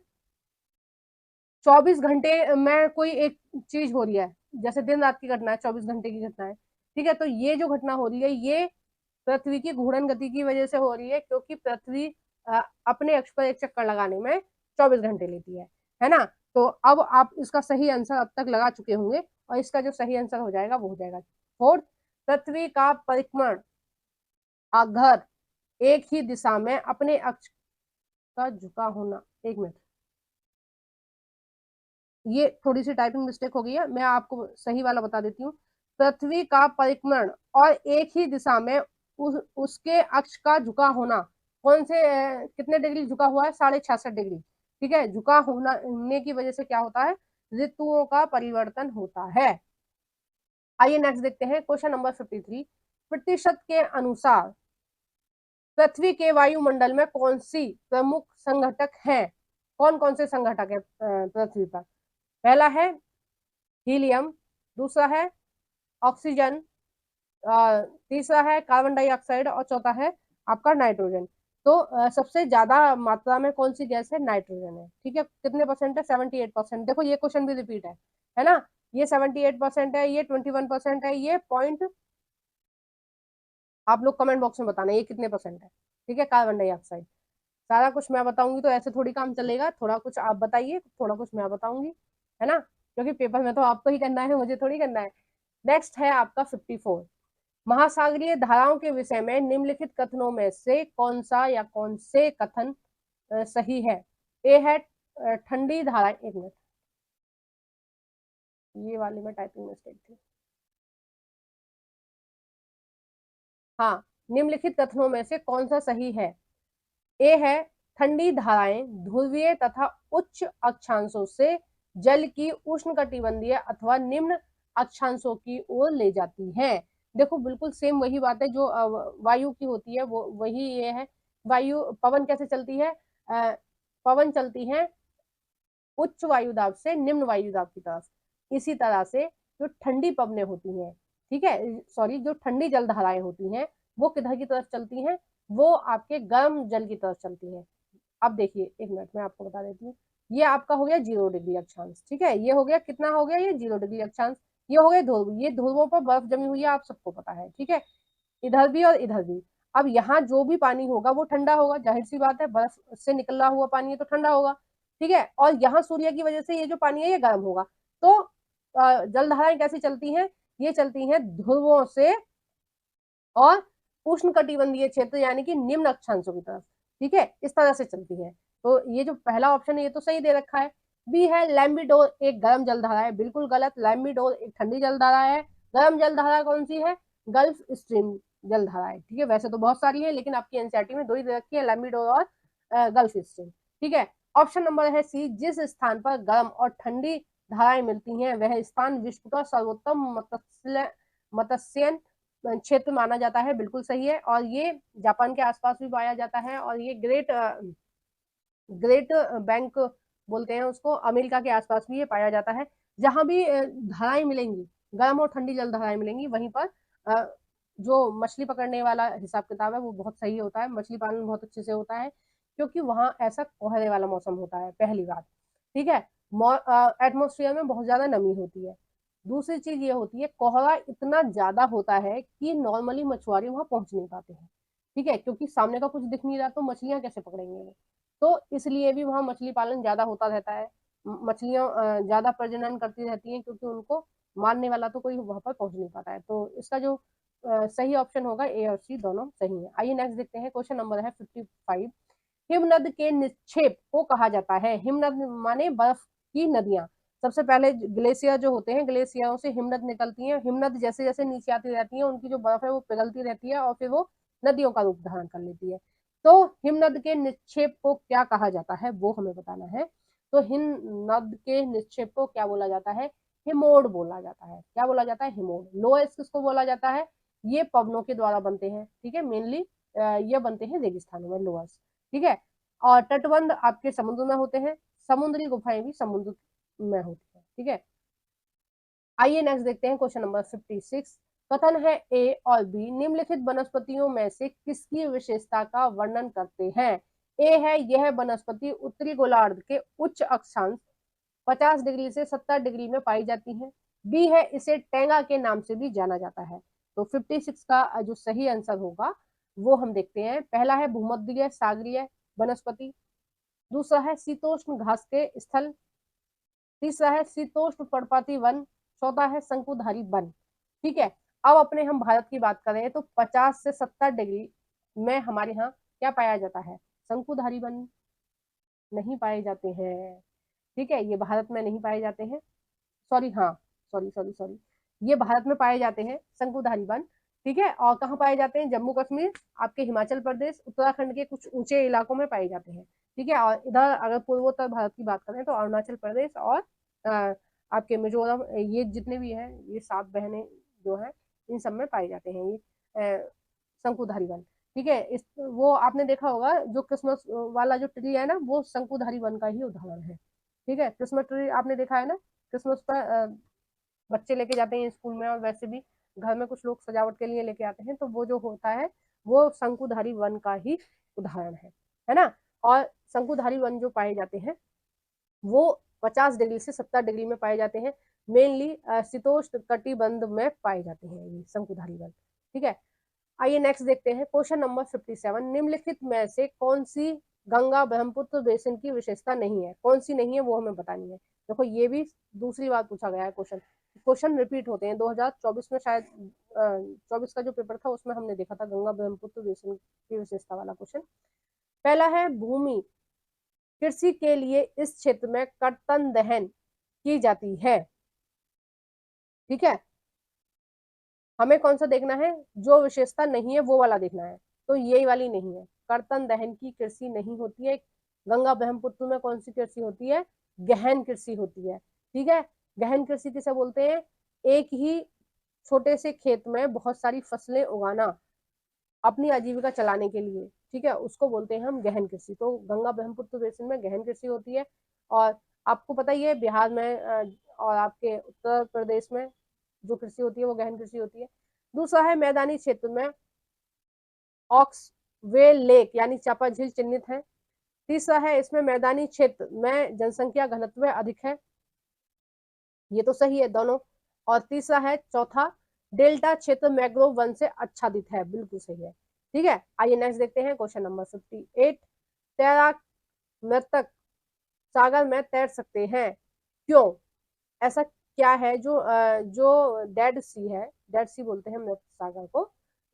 24 घंटे में कोई एक चीज हो रही है, जैसे दिन रात की घटना है, 24 घंटे की घटना है, ठीक है, तो ये जो घटना हो रही है ये पृथ्वी की घूर्णन गति की वजह से हो रही है, क्योंकि पृथ्वी अपने अक्ष पर एक चक्कर लगाने में 24 घंटे लेती है ना। तो अब आप इसका सही आंसर अब तक लगा चुके होंगे, और इसका जो सही आंसर हो जाएगा वो हो जाएगा फोर्थ, पृथ्वी का परिक्रमण अगर एक ही दिशा में अपने अक्ष का झुका होना। एक मिनट, ये थोड़ी सी टाइपिंग मिस्टेक हो गई है, मैं आपको सही वाला बता देती हूँ। पृथ्वी का परिक्रमण और एक ही दिशा में उसके अक्ष का झुका होना, कौन से कितने डिग्री झुका हुआ है, 66.5 डिग्री। ठीक है, झुका होने की वजह से क्या होता है, ऋतुओं का परिवर्तन होता है। आइए नेक्स्ट देखते हैं क्वेश्चन नंबर 53। प्रतिशत के अनुसार पृथ्वी के वायुमंडल में कौन सी प्रमुख संघटक हैं? कौन कौन से संघटक है पृथ्वी पर? पहला है हीलियम, दूसरा है ऑक्सीजन, तीसरा है कार्बन डाइऑक्साइड और चौथा है आपका नाइट्रोजन। तो सबसे ज्यादा मात्रा में कौन सी गैस है? नाइट्रोजन है। ठीक है, कितने परसेंट है? 78%। देखो ये क्वेश्चन भी रिपीट है ना? ये 78% है, ये 21% है, ये पॉइंट, आप लोग कमेंट बॉक्स में बताना ये कितने परसेंट है। ठीक है, कार्बन डाइऑक्साइड। सारा कुछ मैं बताऊंगी तो ऐसे थोड़ी काम चलेगा, थोड़ा कुछ आप बताइए, थोड़ा कुछ मैं बताऊंगी, है ना? क्योंकि पेपर में तो आपको ही करना है, मुझे थोड़ी करना है। नेक्स्ट है आपका 54। महासागरीय धाराओं के विषय में निम्नलिखित कथनों में से कौन सा या कौन से कथन सही है? ए है ठंडी धाराएं, एक मिनट, ये वाली में टाइपिंग मिस्टेक थी। हाँ, निम्नलिखित कथनों में से कौन सा सही है? ए है ठंडी धाराएं ध्रुवीय तथा उच्च अक्षांशों से जल की उष्णकटिबंधीय अथवा निम्न अक्षांशों की ओर ले जाती हैं। देखो बिल्कुल सेम वही बात है जो वायु की होती है, वो वही ये है। वायु पवन कैसे चलती है? पवन चलती है उच्च वायुदाब से निम्न वायुदाब की तरफ। इसी तरह से जो ठंडी पवनें होती हैं, ठीक है, सॉरी, जो ठंडी जल धाराएं होती हैं वो किधर की तरफ चलती हैं? वो आपके गर्म जल की तरफ चलती हैं। अब देखिए, एक मिनट में आपको बता देती हूँ। ये आपका हो गया 0 डिग्री अक्षांश, ठीक है, ये हो गया कितना हो गया? ये 0 डिग्री अक्षांश। ये हो गए ध्रुव, ये ध्रुवों पर बर्फ जमी हुई है, आप सबको पता है, ठीक है, इधर भी और इधर भी। अब यहाँ जो भी पानी होगा वो ठंडा होगा, जाहिर सी बात है, बर्फ से निकला हुआ पानी है तो ठंडा होगा। ठीक है, और यहाँ सूर्य की वजह से ये जो पानी है ये गर्म होगा। तो जलधाराएं कैसी चलती हैं? ये चलती हैं ध्रुवों से और उष्ण कटिबंधीय क्षेत्र यानी कि निम्न अक्षांशों की तरफ। ठीक है, इस तरह से चलती है। तो ये जो पहला ऑप्शन है ये तो सही दे रखा है। बी है लैम्बिडोर एक गर्म जलधारा है, बिल्कुल गलत। लैम्बिडोर एक ठंडी जलधारा है। गर्म जलधारा कौन सी है? गल्फ स्ट्रीम जलधारा है। ठीक है, वैसे तो बहुत सारी है लेकिन आपकी एनसीईआरटी में दो ही दे रखी है, लैम्बिडोर और गल्फ स्ट्रीम। ठीक है, ऑप्शन नंबर है सी, जिस स्थान पर गर्म और ठंडी धाराएं मिलती हैं वह स्थान विश्व का सर्वोत्तम मत्स्यन क्षेत्र माना जाता है। बिल्कुल सही है, और ये जापान के आसपास भी पाया जाता है, और ये ग्रेट बैंक बोलते हैं उसको, अमेरिका के आसपास भी ये पाया जाता है। जहां भी धाराएं मिलेंगी, गर्म और ठंडी जल धाराएं मिलेंगी, वहीं पर जो मछली पकड़ने वाला हिसाब किताब है वो बहुत सही होता है, मछली पालन बहुत अच्छे से होता है, क्योंकि वहां ऐसा कोहरे वाला मौसम होता है, पहली बात। ठीक है, एटमोस्फियर में बहुत ज्यादा नमी होती है। दूसरी चीज ये होती है, कोहरा इतना ज्यादा होता है कि नॉर्मली मछुआरे वहां पहुंच नहीं पाते हैं। ठीक है, क्योंकि सामने का कुछ दिख नहीं रहा तो मछलियां कैसे पकड़ेंगे वो? तो इसलिए भी वहां मछली पालन ज्यादा होता रहता है। मछलियां ज्यादा प्रजनन करती रहती हैं, क्योंकि उनको मारने वाला तो कोई वहां पर पहुंच नहीं पाता है। तो इसका जो सही ऑप्शन होगा, ए और सी दोनों सही है। आइए नेक्स्ट देखते हैं, क्वेश्चन नंबर है 55। हिमनद के निक्षेप को कहा जाता है? हिमनद माने बर्फ की नदियां। सबसे पहले ग्लेशियर जो होते हैं, ग्लेशियरों से हिमनद निकलती हैं। हिमनद जैसे जैसे नीचे आती रहती है, उनकी जो बर्फ है वो पिघलती रहती है और फिर वो नदियों का रूप धारण कर लेती है। तो हिमनद के निक्षेप को क्या कहा जाता है वो हमें बताना है। तो हिमनद के निक्षेप को क्या बोला जाता है? हिमोड बोला जाता है। क्या बोला जाता है? हिमोड। लोएस किसको बोला जाता है? ये पवनों के द्वारा बनते हैं। ठीक है, मेनली ये बनते हैं रेगिस्तानों में, लोअर्स। ठीक है, और तटबंध आपके समुद्र में होते हैं, समुद्री गुफाएं भी समुद्र में होती है। ठीक है, आइए नेक्स्ट देखते हैं क्वेश्चन नंबर 56। कथन है ए और बी निम्नलिखित वनस्पतियों में से किसकी विशेषता का वर्णन करते हैं? ए है यह वनस्पति उत्तरी गोलार्ध के उच्च अक्षांश 50 डिग्री से 70 डिग्री में पाई जाती है। बी है इसे टेंगा के नाम से भी जाना जाता है। तो 56 का जो सही आंसर होगा वो हम देखते हैं। पहला है भूमध्य सागरीय वनस्पति, दूसरा है शीतोष्ण घास के स्थल, तीसरा है शीतोष्ण पर्णपाती वन, चौथा है शंकुधारी वन। ठीक है, अब अपने हम भारत की बात करें तो 50 से 70 डिग्री में हमारे यहाँ क्या पाया जाता है? शंकुधारी वन नहीं पाए जाते हैं। ठीक है, ये भारत में नहीं पाए जाते हैं। सॉरी, हाँ, सॉरी सॉरी सॉरी, ये भारत में पाए जाते हैं शंकुधारी वन। ठीक है, और कहाँ पाए जाते हैं? जम्मू कश्मीर, आपके हिमाचल प्रदेश, उत्तराखंड के कुछ ऊंचे इलाकों में पाए जाते हैं। ठीक है। और इधर अगर पूर्वोत्तर भारत की बात करें तो अरुणाचल प्रदेश और आपके मिजोरम, ये जितने भी हैं, ये 7 बहनें जो हैं इन सब में पाए जाते हैं ये शंकुधारी वन। ठीक है। इस वो आपने देखा होगा जो क्रिसमस वाला जो ट्री है ना, वो शंकुधारी वन का ही उदाहरण है। ठीक है। क्रिसमस ट्री आपने देखा है ना, क्रिसमस पर बच्चे लेके जाते हैं स्कूल में, और वैसे भी घर में कुछ लोग सजावट के लिए लेके आते हैं, तो वो जो होता है वो शंकुधारी वन का ही उदाहरण है ना। और शंकुधारी वन जो पाए जाते हैं वो 50 डिग्री से 70 डिग्री में पाए जाते हैं। मेनली शीतोष्ण कटिबंध में पाए जाते हैं ये शंकुधारी वन। ठीक है। आइए नेक्स्ट देखते हैं क्वेश्चन नंबर 57। निम्नलिखित में से कौन सी गंगा ब्रह्मपुत्र बेसिन की विशेषता नहीं है? कौन सी नहीं है वो हमें बतानी है। देखो ये भी दूसरी बार पूछा गया है क्वेश्चन, क्वेश्चन रिपीट होते हैं। 2024 में शायद 24 का जो पेपर था उसमें हमने देखा था गंगा ब्रह्मपुत्र बेसिन की विशेषता वाला क्वेश्चन। पहला है भूमि कृषि के लिए इस क्षेत्र में कर्तन दहन की जाती है। ठीक है। हमें कौन सा देखना है? जो विशेषता नहीं है वो वाला देखना है। तो ये वाली नहीं है, कर्तन दहन की कृषि नहीं होती है। गंगा ब्रह्मपुत्र में कौन सी कृषि होती है? गहन कृषि होती है। ठीक है। गहन कृषि किसे बोलते हैं? एक ही छोटे से खेत में बहुत सारी फसलें उगाना अपनी आजीविका चलाने के लिए। ठीक है, उसको बोलते हैं हम गहन कृषि। तो गंगा ब्रह्मपुत्र बेसिन में गहन कृषि होती है। और आपको पता ही है बिहार में और आपके उत्तर प्रदेश में जो कृषि होती है वो गहन कृषि होती है। दूसरा है मैदानी क्षेत्र में ऑक्स वे लेक यानी चापा झील चिन्हित है। तीसरा है इसमें मैदानी क्षेत्र में जनसंख्या घनत्व अधिक है। ये तो सही है दोनों। और तीसरा है चौथा, डेल्टा क्षेत्र मैंग्रोव वन से आच्छादित है। बिल्कुल सही है। ठीक है। आइए नेक्स्ट देखते हैं क्वेश्चन नंबर 58। तैराक मृतक सागर में तैर सकते हैं, क्यों? ऐसा क्या है जो डेड सी है, डेड सी बोलते हैं मृत सागर को,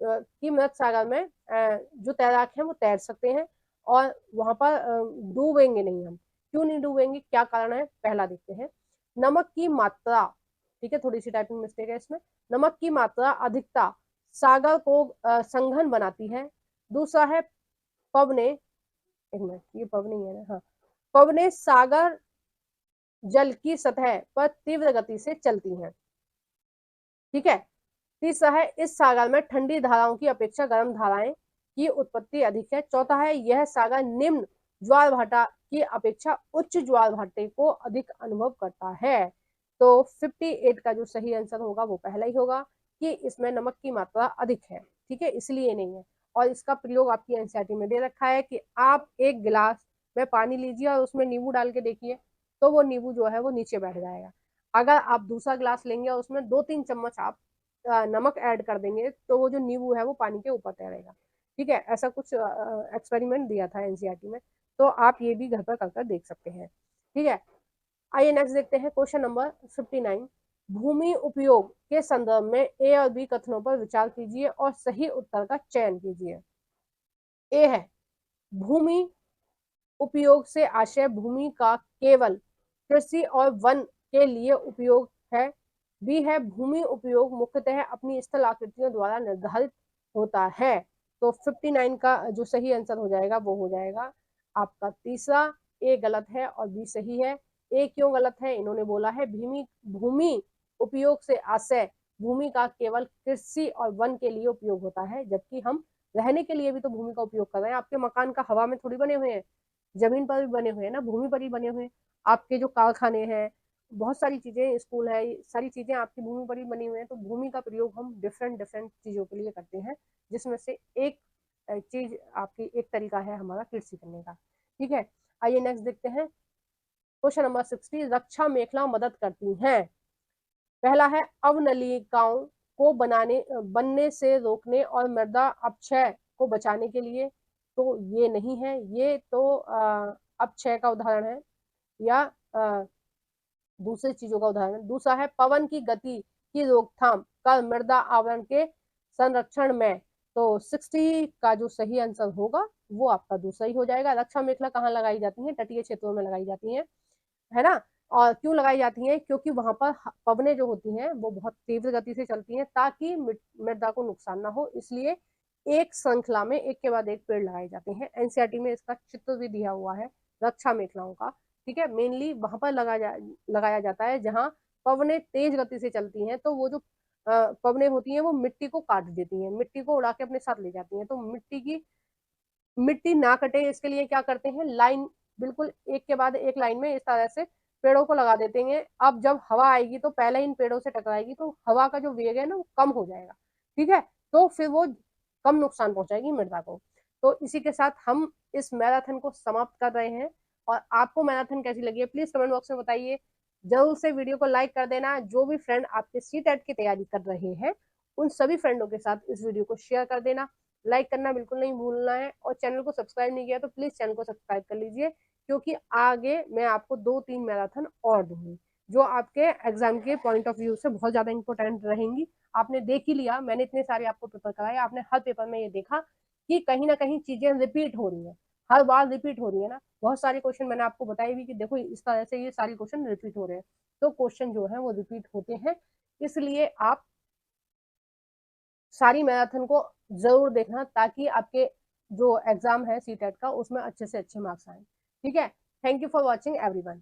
कि मृत सागर में जो तैराक हैं वो तैर सकते हैं और वहां पर डूबेंगे नहीं हम। क्यों नहीं डूबेंगे, क्या कारण है? पहला देखते हैं। नमक की मात्रा, ठीक है, थोड़ी सी टाइपिंग मिस्टेक है इसमें। नमक की मात्रा अधिकता सागर को संघन बनाती है। दूसरा है पवने, एक मिनट, ये पवनी है ना, हाँ, पवने सागर जल की सतह पर तीव्र गति से चलती हैं। ठीक है। तीसरा है इस सागर में ठंडी धाराओं की अपेक्षा गर्म धाराएं की उत्पत्ति अधिक है। चौथा है यह सागर निम्न ज्वार भाटा की अपेक्षा उच्च ज्वार भाटे को अधिक अनुभव करता है। तो 58 का जो सही आंसर होगा वो पहला ही होगा कि इसमें नमक की मात्रा अधिक है। ठीक है, इसलिए नहीं है। और इसका प्रयोग आपकी एनसीईआरटी में दे रखा है कि आप एक गिलास में पानी लीजिए और उसमें नींबू डाल के देखिए, तो वो नींबू जो है वो नीचे बैठ जाएगा। अगर आप दूसरा गिलास लेंगे और उसमें 2-3 चम्मच आप नमक ऐड कर देंगे तो वो जो नींबू है वो पानी के ऊपर तैरेगा। ठीक है, ऐसा कुछ एक्सपेरिमेंट दिया था एनसीईआरटी में, तो आप ये भी घर पर कर देख सकते हैं। ठीक है। आइए नेक्स्ट देखते हैं क्वेश्चन नंबर 59। भूमि उपयोग के संदर्भ में ए और बी कथनों पर विचार कीजिए और सही उत्तर का चयन कीजिए। ए है भूमि उपयोग से आशय भूमि का केवल कृषि और वन के लिए उपयोग है। बी है भूमि उपयोग मुख्यतः अपनी स्थल आकृतियों द्वारा निर्धारित होता है। तो 59 का जो सही आंसर हो जाएगा वो हो जाएगा आपका तीसरा। ए गलत है और बी सही है। ए क्यों गलत है? इन्होंने बोला है भूमि उपयोग से आशय भूमि का केवल कृषि और वन के लिए उपयोग होता है, जबकि हम रहने के लिए भी तो भूमि का उपयोग कर रहे हैं। आपके मकान का हवा में थोड़ी बने हुए हैं, जमीन पर भी बने हुए हैं ना, भूमि पर ही बने हुए हैं। आपके जो कारखाने हैं, बहुत सारी चीजें, स्कूल है, सारी चीजें आपकी भूमि पर ही बनी हुई हैं। तो भूमि का प्रयोग हम डिफरेंट डिफरेंट चीजों के लिए करते हैं, जिसमें से एक चीज आपकी, एक तरीका है हमारा कृषि करने का। ठीक है। आइए नेक्स्ट देखते हैं क्वेश्चन नंबर 60। रक्षा मेखला मदद करती हैं। पहला है अवनलिकाओं को बनने से रोकने और मृदा अपक्षय को बचाने के लिए। तो ये नहीं है, ये तो अपक्षय का उदाहरण है या दूसरी चीजों का उदाहरण। दूसरा है पवन की गति की रोकथाम कर मृदा आवरण के संरक्षण में। तो 60 का जो सही आंसर होगा वो आपका दूसरा ही हो जाएगा। रक्षा मेखला कहाँ लगाई जाती है? तटीय क्षेत्रों में लगाई जाती है ना। और क्यों लगाई जाती है? क्योंकि वहां पर पवनें जो होती हैं वो बहुत तीव्र गति से चलती हैं, ताकि मृदा को नुकसान ना हो, इसलिए एक श्रृंखला में एक के बाद एक पेड़ लगाए जाते हैं। एनसीईआरटी में इसका चित्र भी दिया हुआ है रक्षा मेखलाओं का, ठीक है। मेनली वहां पर लगाया जाता है जहां पवनें तेज गति से चलती हैं, तो वो जो पवनें होती हैं वो मिट्टी को काट देती हैं, मिट्टी को उड़ा के अपने साथ ले जाती हैं। तो मिट्टी ना कटे इसके लिए क्या करते हैं, लाइन बिल्कुल एक के बाद एक लाइन में इस तरह से पेड़ों को लगा देते हैं। अब जब हवा आएगी तो पहले इन पेड़ों से टकराएगी, तो हवा का जो वेग है ना वो कम हो जाएगा, ठीक है। तो फिर वो कम नुकसान पहुंचाएगी मृदा को। तो इसी के साथ हम इस मैराथन को समाप्त कर रहे हैं। और आपको मैराथन कैसी लगी है प्लीज कमेंट बॉक्स में बताइए। जरूर से वीडियो को लाइक कर देना। जो भी फ्रेंड आपके सीटेट की तैयारी कर रहे हैं उन सभी फ्रेंडों के साथ इस वीडियो को शेयर कर देना। लाइक करना बिल्कुल नहीं भूलना है, और चैनल को सब्सक्राइब नहीं किया तो प्लीज चैनल को सब्सक्राइब कर लीजिए, क्योंकि आगे मैं आपको 2-3 मैराथन और दूंगी जो आपके एग्जाम के पॉइंट ऑफ व्यू से बहुत ज्यादा इंपॉर्टेंट रहेंगी। आपने देख ही लिया, मैंने इतने सारे आपको पेपर कराए, आपने हर पेपर में ये देखा कि कहीं ना कहीं चीजें रिपीट हो रही है, हर बार रिपीट हो रही है ना। बहुत सारे क्वेश्चन मैंने आपको बताए भी कि देखो इस तरह से ये सारे क्वेश्चन रिपीट हो रहे हैं। तो क्वेश्चन जो है वो रिपीट होते हैं, इसलिए आप सारी मैराथन को जरूर देखना ताकि आपके जो एग्जाम है सीटेट का उसमें अच्छे से अच्छे मार्क्स आए, ठीक है। Thank you for watching everyone.